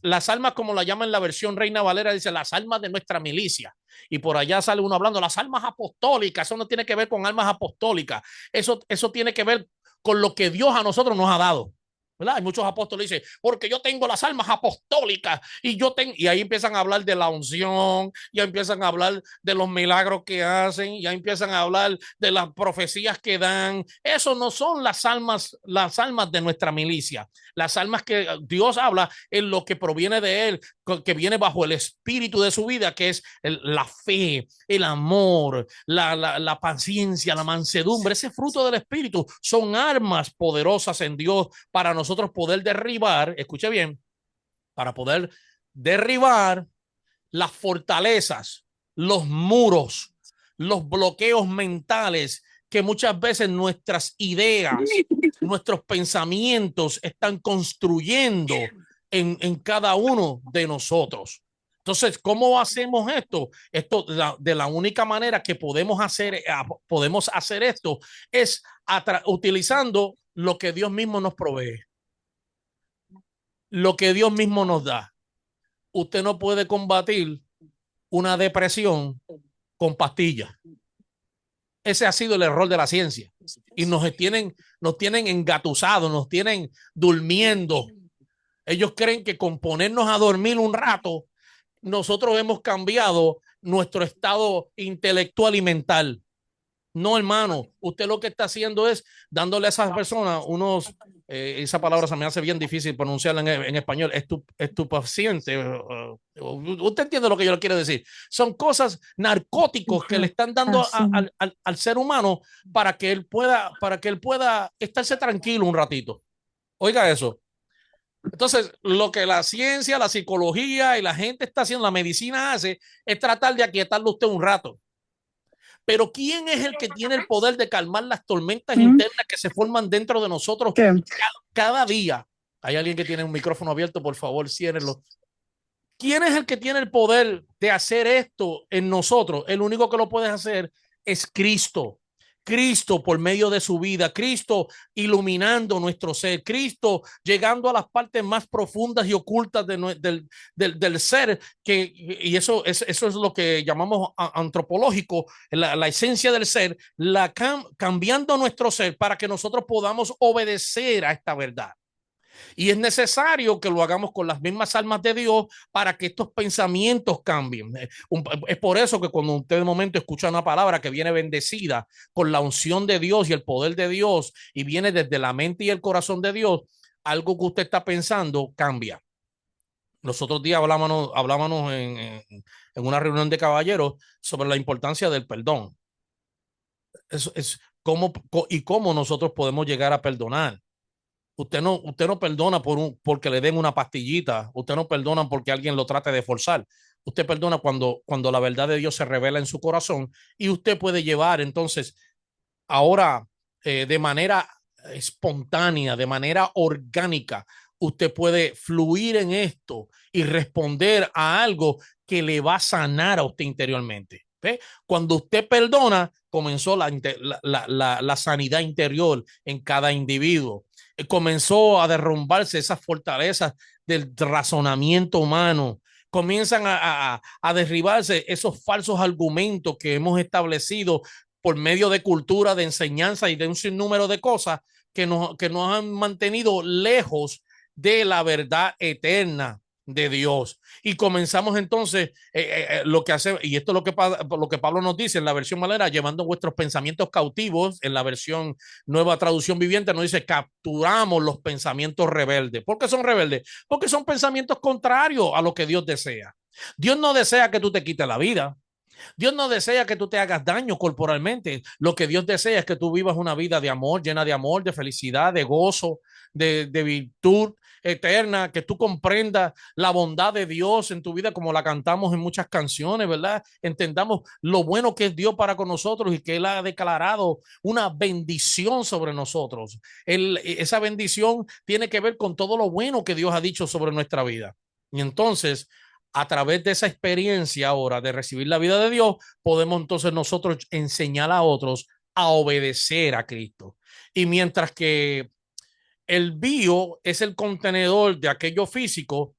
las almas, como la llaman en la versión Reina Valera, dice las almas de nuestra milicia, y por allá sale uno hablando las almas apostólicas. Eso no tiene que ver con almas apostólicas, eso tiene que ver con lo que Dios a nosotros nos ha dado. ¿Verdad? Hay muchos apóstoles que dicen, porque yo tengo las almas apostólicas y ahí empiezan a hablar de la unción, ya empiezan a hablar de los milagros que hacen, ya empiezan a hablar de las profecías que dan. Eso no son las almas de nuestra milicia. Las almas que Dios habla es lo que proviene de Él, que viene bajo el espíritu de su vida, que es la fe, el amor, la paciencia, la mansedumbre. Ese fruto del espíritu son armas poderosas en Dios para nosotros poder derribar, escuche bien, para poder derribar las fortalezas, los muros, los bloqueos mentales que muchas veces nuestras ideas, nuestros pensamientos están construyendo en cada uno de nosotros. Entonces, ¿cómo hacemos esto? De la única manera que podemos hacer esto es utilizando lo que Dios mismo nos provee, lo que Dios mismo nos da. Usted no puede combatir una depresión con pastillas. Ese ha sido el error de la ciencia. Y nos tienen engatusados, nos tienen durmiendo. Ellos creen que con ponernos a dormir un rato, nosotros hemos cambiado nuestro estado intelectual y mental. No, hermano, usted lo que está haciendo es dándole a esas personas esa palabra se me hace bien difícil pronunciarla en español, estupefaciente. Usted entiende lo que yo le quiero decir. Son cosas narcóticos que le están dando al ser humano para que él pueda estarse tranquilo un ratito. Oiga eso. Entonces, lo que la ciencia, la psicología y la gente está haciendo, la medicina hace, es tratar de aquietarlo usted un rato. Pero ¿quién es el que tiene el poder de calmar las tormentas internas que se forman dentro de nosotros cada día? Hay alguien que tiene un micrófono abierto, por favor, ciérrenlo. ¿Quién es el que tiene el poder de hacer esto en nosotros? El único que lo puede hacer es Cristo. Cristo por medio de su vida, Cristo iluminando nuestro ser, Cristo llegando a las partes más profundas y ocultas del ser, y eso es lo que llamamos antropológico, la esencia del ser, cambiando nuestro ser para que nosotros podamos obedecer a esta verdad. Y es necesario que lo hagamos con las mismas almas de Dios para que estos pensamientos cambien. Es por eso que cuando usted de momento escucha una palabra que viene bendecida con la unción de Dios y el poder de Dios y viene desde la mente y el corazón de Dios, algo que usted está pensando cambia. Los otros días hablábamos en una reunión de caballeros sobre la importancia del perdón. Es cómo nosotros podemos llegar a perdonar. Usted no perdona porque le den una pastillita. Usted no perdona porque alguien lo trate de forzar. Usted perdona cuando la verdad de Dios se revela en su corazón y usted puede llevar entonces ahora de manera espontánea, de manera orgánica, usted puede fluir en esto y responder a algo que le va a sanar a usted interiormente. ¿Ve? Cuando usted perdona, comenzó la sanidad interior en cada individuo. Comenzó a derrumbarse esas fortalezas del razonamiento humano. Comienzan a derribarse esos falsos argumentos que hemos establecido por medio de cultura, de enseñanza y de un sinnúmero de cosas que nos han mantenido lejos de la verdad eterna de Dios. Y comenzamos entonces lo que hace, y esto es lo que Pablo nos dice en la versión Valera, llevando vuestros pensamientos cautivos. En la versión Nueva Traducción Viviente nos dice, capturamos los pensamientos rebeldes. ¿Por qué son rebeldes? Porque son pensamientos contrarios a lo que Dios desea. Dios no desea que tú te quites la vida. Dios no desea que tú te hagas daño corporalmente. Lo que Dios desea es que tú vivas una vida de amor, llena de amor, de felicidad, de gozo, de virtud eterna, que tú comprendas la bondad de Dios en tu vida como la cantamos en muchas canciones, ¿verdad? Entendamos lo bueno que es Dios para con nosotros y que Él ha declarado una bendición sobre nosotros. Esa bendición tiene que ver con todo lo bueno que Dios ha dicho sobre nuestra vida. Y entonces, a través de esa experiencia ahora de recibir la vida de Dios, podemos entonces nosotros enseñar a otros a obedecer a Cristo. Y mientras que el bio es el contenedor de aquello físico,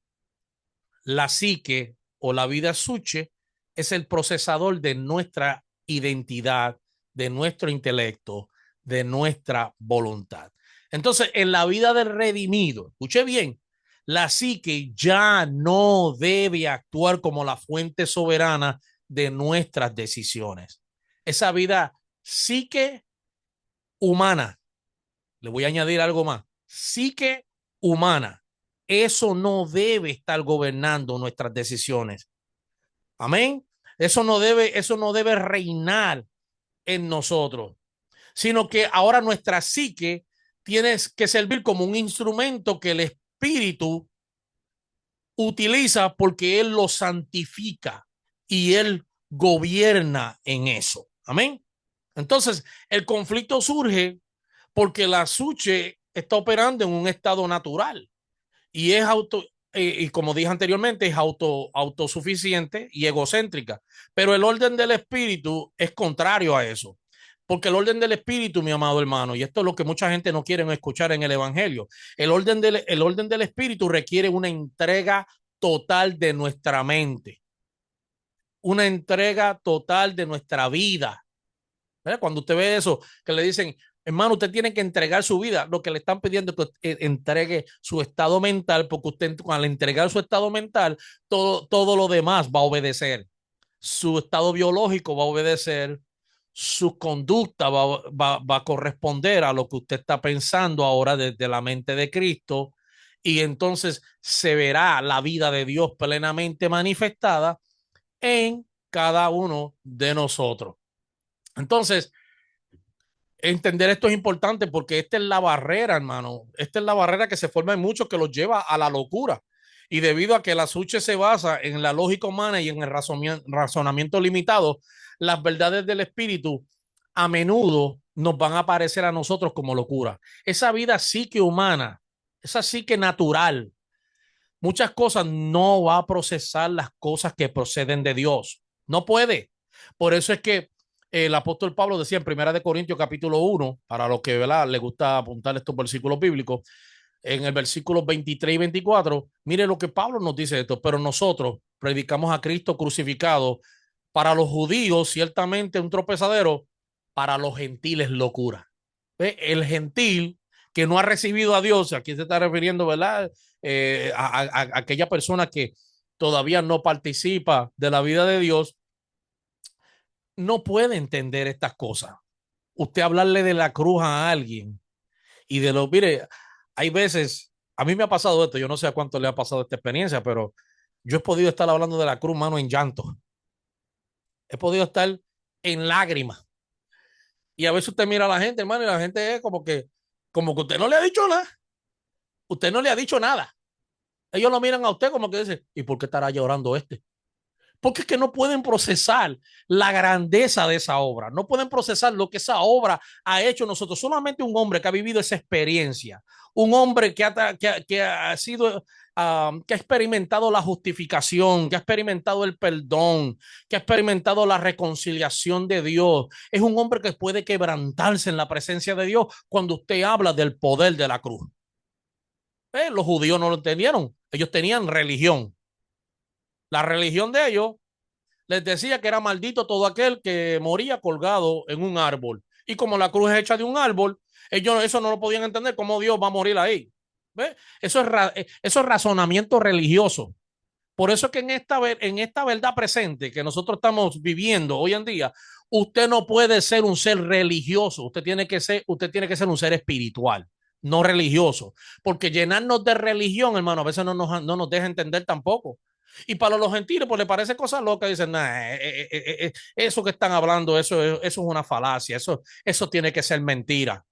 la psique o la vida suche es el procesador de nuestra identidad, de nuestro intelecto, de nuestra voluntad. Entonces, en la vida del redimido, escuche bien, la psique ya no debe actuar como la fuente soberana de nuestras decisiones. Esa vida psique humana, le voy a añadir algo más, psique humana, eso no debe estar gobernando nuestras decisiones. Amén. Eso no debe reinar en nosotros, sino que ahora nuestra psique tiene que servir como un instrumento que el Espíritu utiliza porque Él lo santifica y Él gobierna en eso. Amén. Entonces, el conflicto surge porque la suche está operando en un estado natural y es y como dije anteriormente, es autosuficiente y egocéntrica. Pero el orden del espíritu es contrario a eso. Porque el orden del espíritu, mi amado hermano, y esto es lo que mucha gente no quiere escuchar en el evangelio, el orden del espíritu requiere una entrega total de nuestra mente, una entrega total de nuestra vida. ¿Verdad? Cuando usted ve eso, que le dicen, hermano, usted tiene que entregar su vida, lo que le están pidiendo es que entregue su estado mental, porque usted al entregar su estado mental, todo lo demás va a obedecer. Su estado biológico va a obedecer, su conducta va a corresponder a lo que usted está pensando ahora desde la mente de Cristo, y entonces se verá la vida de Dios plenamente manifestada en cada uno de nosotros. Entonces, entender esto es importante porque esta es la barrera, hermano. Esta es la barrera que se forma en muchos que los lleva a la locura. Y debido a que la suche se basa en la lógica humana y en el razonamiento limitado, las verdades del espíritu a menudo nos van a aparecer a nosotros como locura. Esa vida psique humana, esa psique natural, muchas cosas no va a procesar las cosas que proceden de Dios. No puede. Por eso es que el apóstol Pablo decía en Primera de Corintios capítulo 1, para los que ¿verdad? Le gusta apuntar estos versículos bíblicos, en el versículo 23 y 24, mire lo que Pablo nos dice de esto, pero nosotros predicamos a Cristo crucificado, para los judíos ciertamente un tropezadero, para los gentiles locura. ¿Ve? El gentil que no ha recibido a Dios, aquí se está refiriendo, ¿verdad? A aquella persona que todavía no participa de la vida de Dios, no puede entender estas cosas. Usted hablarle de la cruz a alguien y de lo, mire, hay veces, a mí me ha pasado esto, yo no sé a cuánto le ha pasado esta experiencia, pero yo he podido estar hablando de la cruz, mano, en llanto. He podido estar en lágrimas. Y a veces usted mira a la gente, hermano, y la gente es como que usted no le ha dicho nada. Usted no le ha dicho nada. Ellos lo miran a usted como que dicen, ¿y por qué estará llorando este? Porque es que no pueden procesar la grandeza de esa obra, no pueden procesar lo que esa obra ha hecho nosotros. Solamente un hombre que ha vivido esa experiencia, un hombre que ha sido, que ha experimentado la justificación, que ha experimentado el perdón, que ha experimentado la reconciliación de Dios, es un hombre que puede quebrantarse en la presencia de Dios cuando usted habla del poder de la cruz. Los judíos no lo entendieron, ellos tenían religión. La religión de ellos les decía que era maldito todo aquel que moría colgado en un árbol. Y como la cruz es hecha de un árbol, ellos eso no lo podían entender, cómo Dios va a morir ahí. ¿Ve? Eso es razonamiento religioso. Por eso es que en esta verdad presente que nosotros estamos viviendo hoy en día, usted no puede ser un ser religioso, usted tiene que ser un ser espiritual, no religioso. Porque llenarnos de religión, hermano, a veces no nos deja entender tampoco. Y para los gentiles, pues le parece cosas locas, dicen, nah, eso que están hablando, eso es una falacia, eso tiene que ser mentira,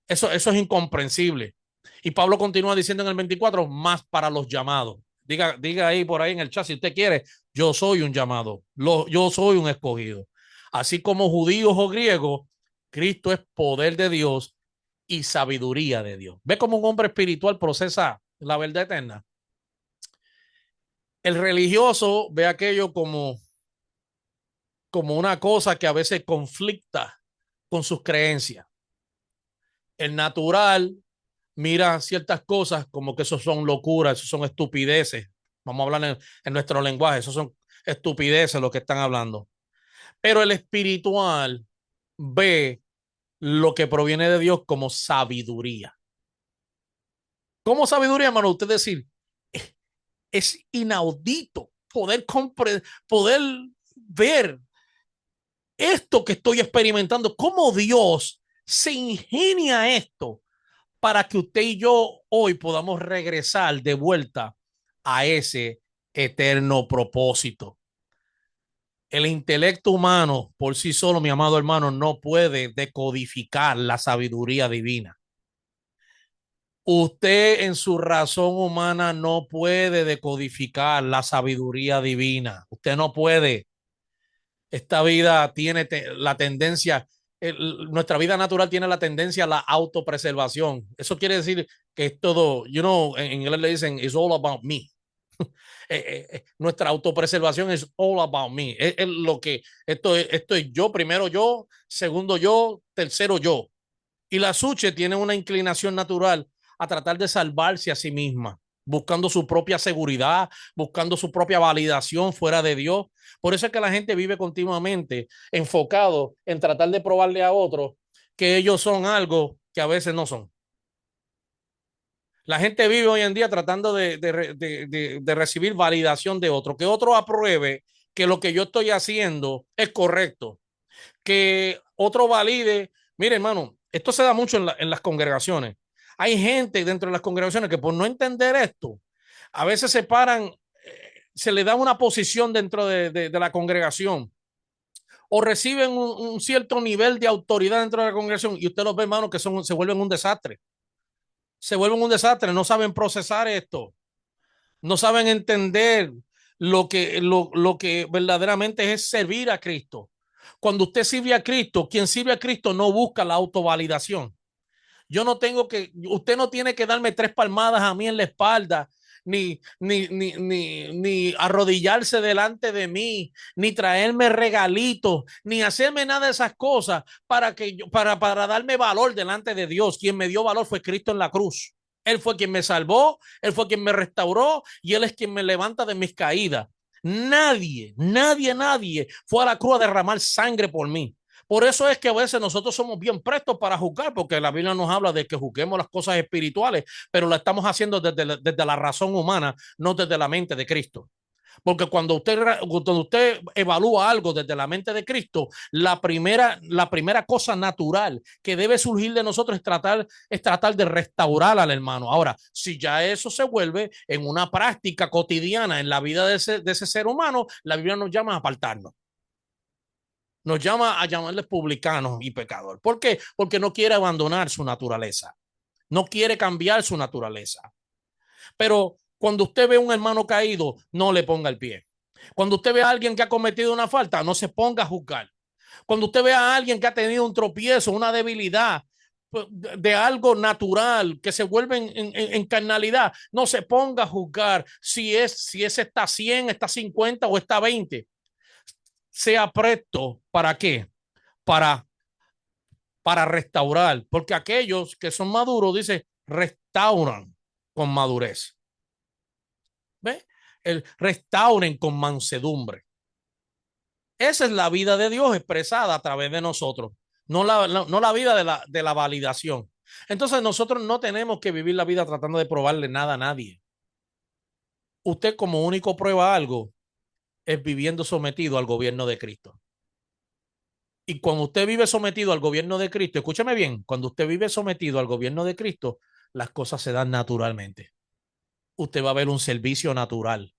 eso es incomprensible. Y Pablo continúa diciendo en el 24, más para los llamados. Diga ahí por ahí en el chat, si usted quiere, yo soy un llamado, yo soy un escogido. Así como judíos o griegos, Cristo es poder de Dios y sabiduría de Dios. ¿Ve cómo un hombre espiritual procesa la verdad eterna? El religioso ve aquello como una cosa que a veces conflicta con sus creencias. El natural mira ciertas cosas como que eso son locuras, eso son estupideces. Vamos a hablar en nuestro lenguaje, eso son estupideces lo que están hablando. Pero el espiritual ve lo que proviene de Dios como sabiduría. ¿Cómo sabiduría, hermano? Usted decir, es inaudito poder ver esto que estoy experimentando, cómo Dios se ingenia esto para que usted y yo hoy podamos regresar de vuelta a ese eterno propósito. El intelecto humano por sí solo, mi amado hermano, no puede decodificar la sabiduría divina. Usted en su razón humana no puede decodificar la sabiduría divina. Usted no puede. Esta vida tiene la tendencia, nuestra vida natural tiene la tendencia a la autopreservación. Eso quiere decir que es todo, en inglés le dicen, it's all about me. Nuestra autopreservación es all about me. Es lo que esto es yo, primero yo, segundo yo, tercero yo. Y la Suche tiene una inclinación natural a tratar de salvarse a sí misma, buscando su propia seguridad, buscando su propia validación fuera de Dios. Por eso es que la gente vive continuamente enfocado en tratar de probarle a otros que ellos son algo que a veces no son. La gente vive hoy en día tratando de recibir validación de otro, que otro apruebe que lo que yo estoy haciendo es correcto, que otro valide. Mire, hermano, esto se da mucho en las congregaciones. Hay gente dentro de las congregaciones que por no entender esto, a veces se paran, se le da una posición dentro de la congregación o reciben un cierto nivel de autoridad dentro de la congregación y usted los ve, hermano, que se vuelven un desastre. Se vuelven un desastre, no saben procesar esto, no saben entender lo que verdaderamente es servir a Cristo. Cuando usted sirve a Cristo, quien sirve a Cristo no busca la autovalidación. Yo no tengo que, usted no tiene que darme 3 palmadas a mí en la espalda, ni arrodillarse delante de mí, ni traerme regalitos, ni hacerme nada de esas cosas para darme valor delante de Dios. Quien me dio valor fue Cristo en la cruz. Él fue quien me salvó, Él fue quien me restauró y Él es quien me levanta de mis caídas. Nadie fue a la cruz a derramar sangre por mí. Por eso es que a veces nosotros somos bien prestos para juzgar, porque la Biblia nos habla de que juzguemos las cosas espirituales, pero la estamos haciendo desde la razón humana, no desde la mente de Cristo. Porque cuando usted evalúa algo desde la mente de Cristo, la primera cosa natural que debe surgir de nosotros es tratar de restaurar al hermano. Ahora, si ya eso se vuelve en una práctica cotidiana en la vida de ese ser humano, la Biblia nos llama a apartarnos. Nos llama a llamarles publicanos y pecadores. ¿Por qué? Porque no quiere abandonar su naturaleza. No quiere cambiar su naturaleza. Pero cuando usted ve a un hermano caído, no le ponga el pie. Cuando usted ve a alguien que ha cometido una falta, no se ponga a juzgar. Cuando usted ve a alguien que ha tenido un tropiezo, una debilidad de algo natural que se vuelve en carnalidad, no se ponga a juzgar si ese está 100, está 50 o está 20. Sea presto, ¿para qué? Para, para restaurar, porque aquellos que son maduros, dice, restauran con madurez. ¿Ve? Restauren con mansedumbre. Esa es la vida de Dios expresada a través de nosotros, no la vida de la validación. Entonces nosotros no tenemos que vivir la vida tratando de probarle nada a nadie. Usted como único prueba algo es viviendo sometido al gobierno de Cristo. Y cuando usted vive sometido al gobierno de Cristo, escúcheme bien, cuando usted vive sometido al gobierno de Cristo, las cosas se dan naturalmente. Usted va a ver un servicio natural,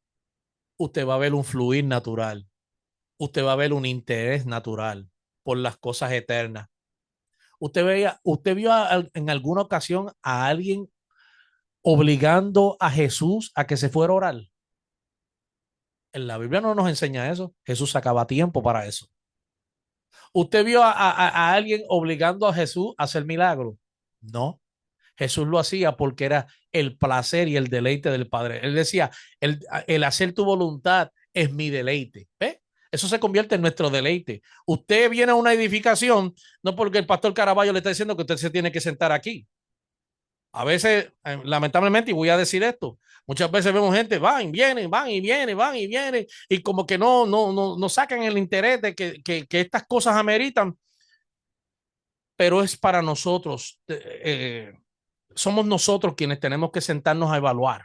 usted va a ver un fluir natural, usted va a ver un interés natural por las cosas eternas. Usted vio en alguna ocasión a alguien obligando a Jesús a que se fuera a orar. En la Biblia no nos enseña eso. Jesús sacaba tiempo para eso. ¿Usted vio a alguien obligando a Jesús a hacer milagros? No. Jesús lo hacía porque era el placer y el deleite del Padre. Él decía, el hacer tu voluntad es mi deleite. ¿Ve? Eso se convierte en nuestro deleite. Usted viene a una edificación, no porque el pastor Caraballo le está diciendo que usted se tiene que sentar aquí. A veces, lamentablemente, y voy a decir esto, muchas veces vemos gente, van y vienen, van y vienen, van y vienen, y como que no sacan el interés de que estas cosas ameritan, pero es para nosotros, somos nosotros quienes tenemos que sentarnos a evaluar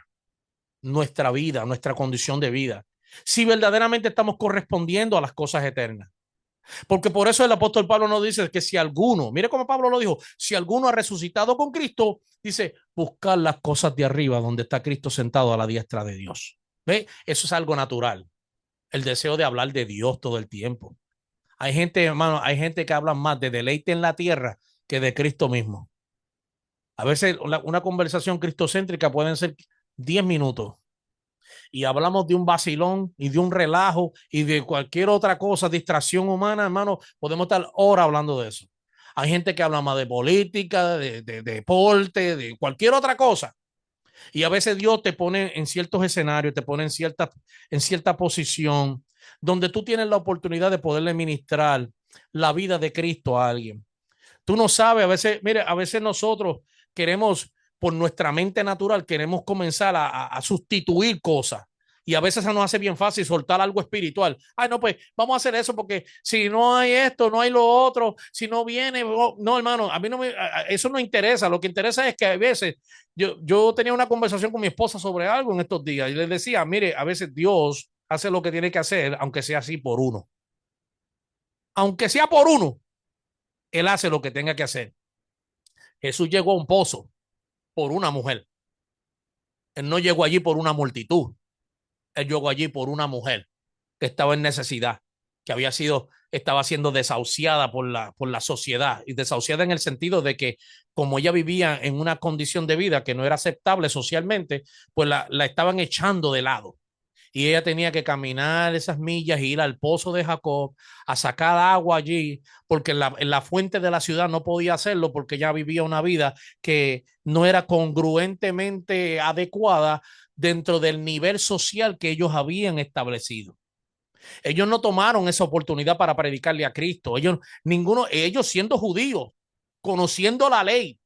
nuestra vida, nuestra condición de vida, si verdaderamente estamos correspondiendo a las cosas eternas. Porque por eso el apóstol Pablo nos dice que si alguno, mire cómo Pablo lo dijo, si alguno ha resucitado con Cristo, dice, buscar las cosas de arriba donde está Cristo sentado a la diestra de Dios. ¿Ve? Eso es algo natural. El deseo de hablar de Dios todo el tiempo. Hay gente, hermano, hay gente que habla más de deleite en la tierra que de Cristo mismo. A veces una conversación cristocéntrica pueden ser 10 minutos y hablamos de un vacilón y de un relajo y de cualquier otra cosa, distracción humana, hermano, podemos estar horas hablando de eso. Hay gente que habla más de política, de deporte, de cualquier otra cosa. Y a veces Dios te pone en ciertos escenarios, te pone en cierta posición donde tú tienes la oportunidad de poderle ministrar la vida de Cristo a alguien. Tú no sabes, a veces, mire, a veces nosotros queremos, por nuestra mente natural, queremos comenzar a sustituir cosas. Y a veces se nos hace bien fácil soltar algo espiritual. Ay, no, pues vamos a hacer eso porque si no hay esto, no hay lo otro, si no viene, no, hermano, a mí no me, eso no interesa. Lo que interesa es que a veces yo tenía una conversación con mi esposa sobre algo en estos días y le decía, mire, a veces Dios hace lo que tiene que hacer, aunque sea así por uno. Aunque sea por uno, Él hace lo que tenga que hacer. Jesús llegó a un pozo por una mujer. Él no llegó allí por una multitud. Él llegó allí por una mujer que estaba en necesidad, que estaba siendo desahuciada por la sociedad y desahuciada en el sentido de que como ella vivía en una condición de vida que no era aceptable socialmente, pues la estaban echando de lado y ella tenía que caminar esas millas e ir al pozo de Jacob a sacar agua allí, porque en la fuente de la ciudad no podía hacerlo porque ella vivía una vida que no era congruentemente adecuada dentro del nivel social que ellos habían establecido. Ellos no tomaron esa oportunidad para predicarle a Cristo. Ellos siendo judíos, conociendo la ley,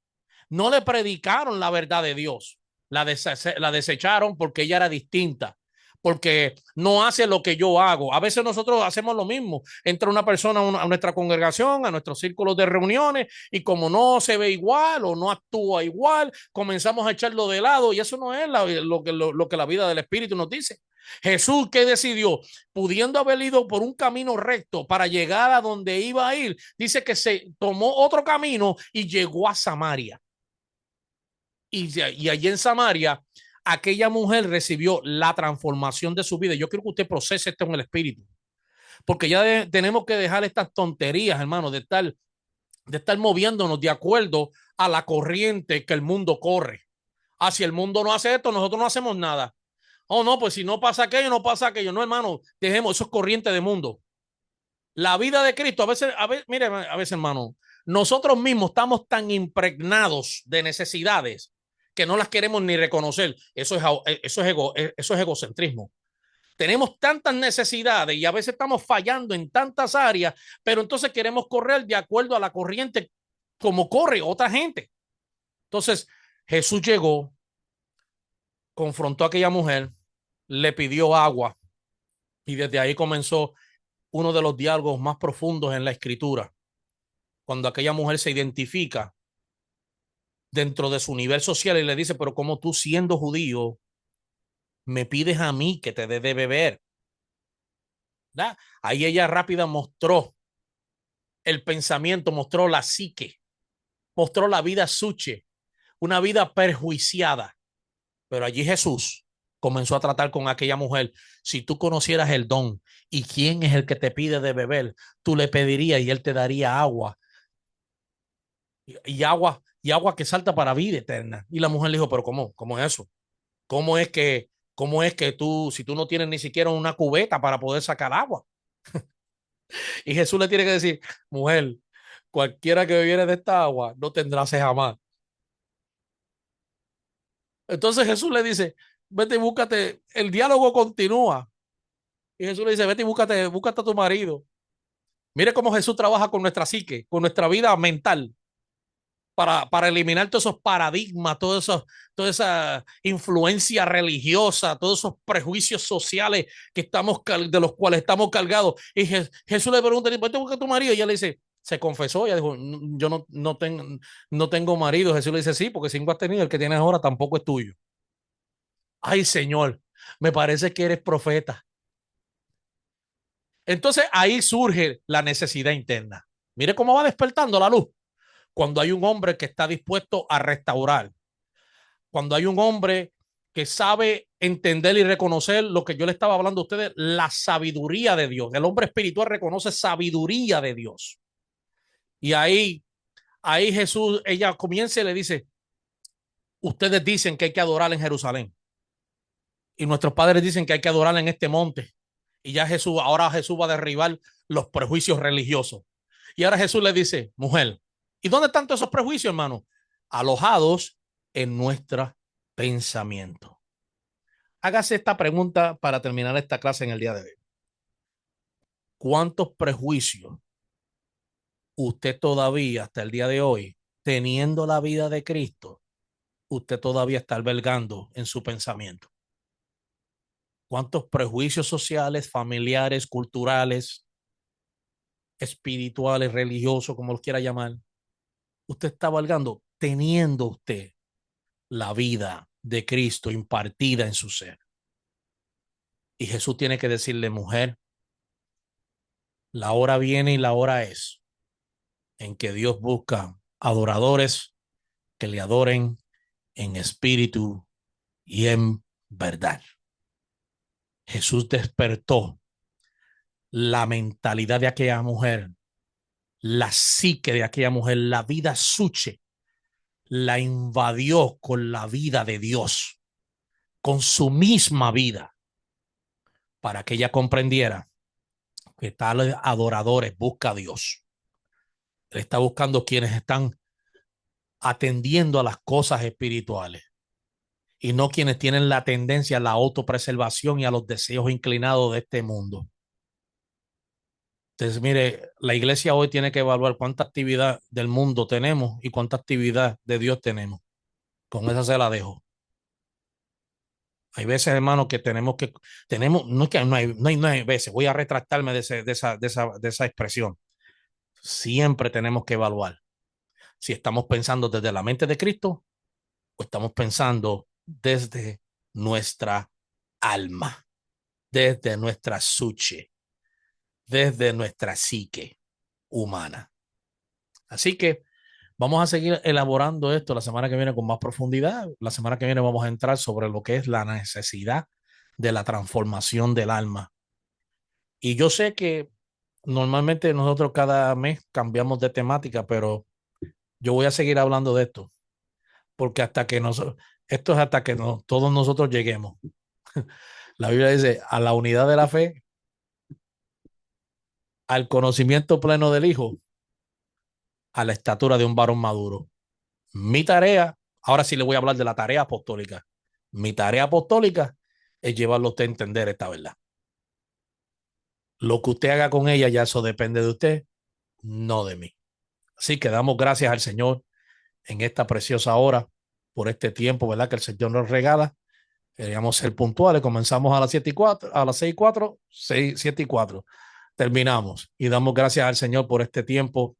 no le predicaron la verdad de Dios. La desecharon porque ella era distinta, porque no hace lo que yo hago. A veces nosotros hacemos lo mismo. Entra una persona a nuestra congregación, a nuestros círculos de reuniones, y como no se ve igual o no actúa igual, comenzamos a echarlo de lado, y eso no es lo que la vida del Espíritu nos dice. Jesús, ¿qué decidió? Pudiendo haber ido por un camino recto para llegar a donde iba a ir, dice que se tomó otro camino y llegó a Samaria. Y allí en Samaria, aquella mujer recibió la transformación de su vida. Yo quiero que usted procese esto en el espíritu, porque tenemos que dejar estas tonterías, hermano, de estar moviéndonos de acuerdo a la corriente que el mundo corre. Ah, si el mundo no hace esto, nosotros no hacemos nada. Oh, no, pues si no pasa aquello, no pasa aquello. No, hermano, dejemos, eso es corriente de mundo. La vida de Cristo, mire, a veces, hermano, nosotros mismos estamos tan impregnados de necesidades que no las queremos ni reconocer. Eso es egocentrismo. Tenemos tantas necesidades y a veces estamos fallando en tantas áreas, pero entonces queremos correr de acuerdo a la corriente como corre otra gente. Entonces, Jesús llegó, confrontó a aquella mujer, le pidió agua y desde ahí comenzó uno de los diálogos más profundos en la escritura, cuando aquella mujer se identifica dentro de su nivel social y le dice, pero como tú siendo judío me pides a mí que te dé de beber. ¿Verdad? Ahí ella rápida mostró el pensamiento, mostró la psique, mostró la vida suche, una vida perjuiciada. Pero allí Jesús comenzó a tratar con aquella mujer. Si tú conocieras el don y quién es el que te pide de beber, tú le pedirías y él te daría agua. Y agua que salta para vida eterna. Y la mujer le dijo, pero ¿cómo es eso? ¿Cómo es que tú, si tú no tienes ni siquiera una cubeta para poder sacar agua? Y Jesús le tiene que decir, mujer, cualquiera que bebiere de esta agua no tendrá sed jamás. Entonces Jesús le dice, vete y búscate, el diálogo continúa. Y Jesús le dice, vete y búscate a tu marido. Mire cómo Jesús trabaja con nuestra psique, con nuestra vida mental, para eliminar todos esos paradigmas, toda esa influencia religiosa, todos esos prejuicios sociales de los cuales estamos cargados. Y Jesús le pregunta, ¿vete a buscar a tu marido? Y ella le dice, se confesó, ella dijo, yo no tengo marido. Jesús le dice, sí, porque si no has tenido, el que tienes ahora tampoco es tuyo. Ay, Señor, me parece que eres profeta. Entonces ahí surge la necesidad interna. Mire cómo va despertando la luz. Cuando hay un hombre que está dispuesto a restaurar, cuando hay un hombre que sabe entender y reconocer lo que yo le estaba hablando a ustedes, la sabiduría de Dios. El hombre espiritual reconoce sabiduría de Dios. Y ahí Jesús, ella comienza y le dice, ustedes dicen que hay que adorar en Jerusalén. Y nuestros padres dicen que hay que adorar en este monte. Y ya ahora Jesús va a derribar los prejuicios religiosos. Y ahora Jesús le dice, mujer, ¿y dónde están todos esos prejuicios, hermano? Alojados en nuestra pensamiento. Hágase esta pregunta para terminar esta clase en el día de hoy. ¿Cuántos prejuicios usted todavía, hasta el día de hoy, teniendo la vida de Cristo, usted todavía está albergando en su pensamiento? ¿Cuántos prejuicios sociales, familiares, culturales, espirituales, religiosos, como los quiera llamar, usted está albergando teniendo usted la vida de Cristo impartida en su ser? Y Jesús tiene que decirle, mujer, la hora viene y la hora es en que Dios busca adoradores que le adoren en espíritu y en verdad. Jesús despertó la mentalidad de aquella mujer, la psique de aquella mujer, la vida suche, la invadió con la vida de Dios, con su misma vida, para que ella comprendiera que tales adoradores busca a Dios. Él está buscando quienes están atendiendo a las cosas espirituales y no quienes tienen la tendencia a la autopreservación y a los deseos inclinados de este mundo. Entonces, mire, la iglesia hoy tiene que evaluar cuánta actividad del mundo tenemos y cuánta actividad de Dios tenemos. Con esa se la dejo. Hay veces, hermano, que tenemos, no es que no hay veces, voy a retractarme de esa expresión. Siempre tenemos que evaluar si estamos pensando desde la mente de Cristo o estamos pensando desde nuestra alma, desde nuestra suche, desde nuestra psique humana. Así que vamos a seguir elaborando esto la semana que viene con más profundidad. La semana que viene vamos a entrar sobre lo que es la necesidad de la transformación del alma. Y yo sé que normalmente nosotros cada mes cambiamos de temática, pero yo voy a seguir hablando de esto, porque esto es hasta que todos nosotros lleguemos. La Biblia dice, a la unidad de la fe, al conocimiento pleno del Hijo, a la estatura de un varón maduro. Mi tarea, ahora sí le voy a hablar de la tarea apostólica. Mi tarea apostólica es llevarlo a usted a entender esta verdad. Lo que usted haga con ella, ya eso depende de usted, no de mí. Así que damos gracias al Señor en esta preciosa hora por este tiempo, ¿verdad? Que el Señor nos regala. Queríamos ser puntuales. Comenzamos a las 7:04, a las 6:04, 7:04. Terminamos y damos gracias al Señor por este tiempo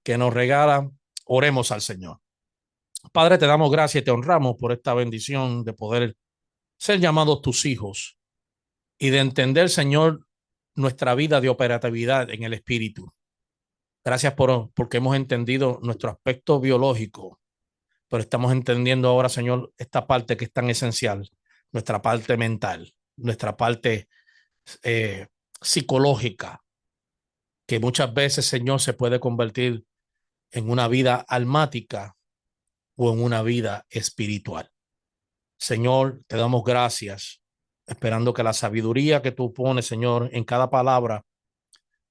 que nos regala. Oremos al Señor. Padre, te damos gracias y te honramos por esta bendición de poder ser llamados tus hijos y de entender, Señor, nuestra vida de operatividad en el espíritu. Gracias porque hemos entendido nuestro aspecto biológico, pero estamos entendiendo ahora, Señor, esta parte que es tan esencial, nuestra parte mental, nuestra parte eh, psicológica, que muchas veces, Señor, se puede convertir en una vida almática o en una vida espiritual. Señor, te damos gracias, esperando que la sabiduría que tú pones, Señor, en cada palabra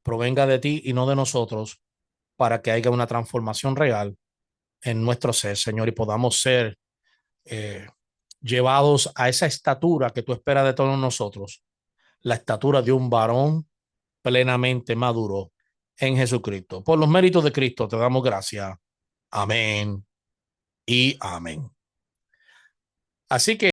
provenga de ti y no de nosotros, para que haya una transformación real en nuestro ser, Señor, y podamos ser eh, llevados a esa estatura que tú esperas de todos nosotros, la estatura de un varón plenamente maduro en Jesucristo. Por los méritos de Cristo te damos gracias. Amén y amén. Así que